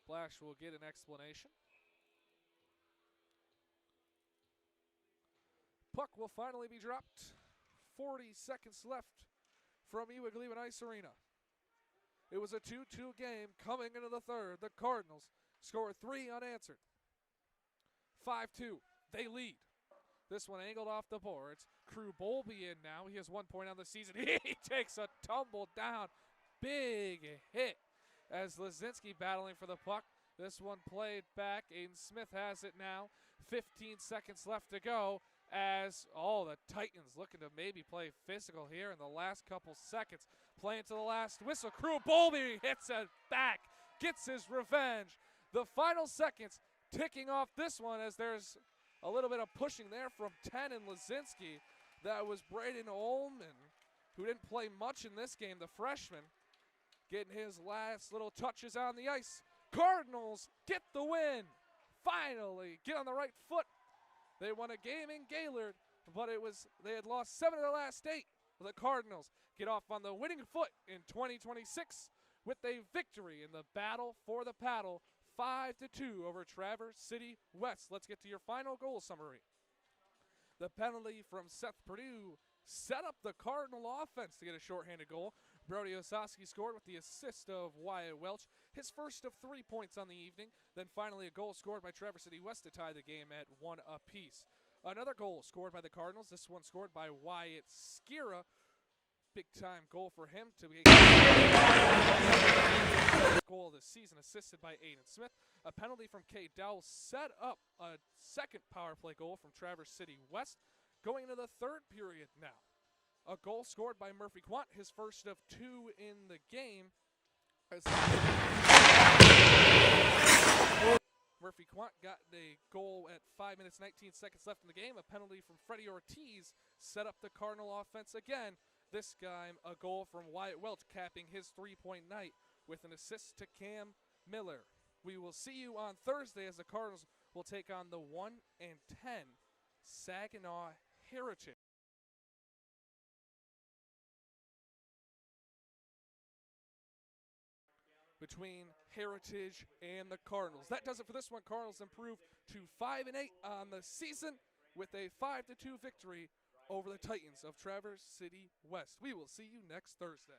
Blash will get an explanation. Puck will finally be dropped. 40 seconds left from Ewiglaben Ice Arena. It was a 2-2 game coming into the third. The Cardinals scored 3 unanswered. 5-2, they lead. This one angled off the boards. Crew Bowlby in now. He has 1 point on the season. He takes a tumble down. Big hit as Lazinski battling for the puck. This one played back. Aiden Smith has it now. 15 seconds left to go as, the Titans looking to maybe play physical here in the last couple seconds. Playing to the last whistle. Crew Bowlby hits it back. Gets his revenge. The final seconds ticking off this one as there's a little bit of pushing there from 10 and Lazinski. That was Braden Ullman, who didn't play much in this game, the freshman, getting his last little touches on the ice. Cardinals get the win. Finally get on the right foot. They won a game in Gaylord, but they had lost 7 of their last 8. The Cardinals get off on the winning foot in 2026 with a victory in the battle for the paddle. 5-2 over Traverse City West. Let's get to your final goal summary. The penalty from Seth Perdue set up the Cardinal offense to get a shorthanded goal. Brody Osowski scored with the assist of Wyatt Welch, his first of 3 points on the evening. Then finally a goal scored by Traverse City West to tie the game at 1 apiece. Another goal scored by the Cardinals. This one scored by Wyatt Skira. Big-time goal for him to be goal of the season, assisted by Aiden Smith. A penalty from Kay Dowell set up a second power play goal from Traverse City West. Going into the third period now. A goal scored by Murphy Quant, his first of 2 in the game. Murphy Quant got a goal at 5 minutes, 19 seconds left in the game. A penalty from Freddie Ortiz set up the Cardinal offense again. This time, a goal from Wyatt Welch, capping his 3-point night with an assist to Cam Miller. We will see you on Thursday as the Cardinals will take on the 1-10 Saginaw Heritage. between Heritage and the Cardinals. That does it for this one. Cardinals improve to 5-8 on the season with a 5-2 victory over the Titans of Traverse City West. We will see you next Thursday.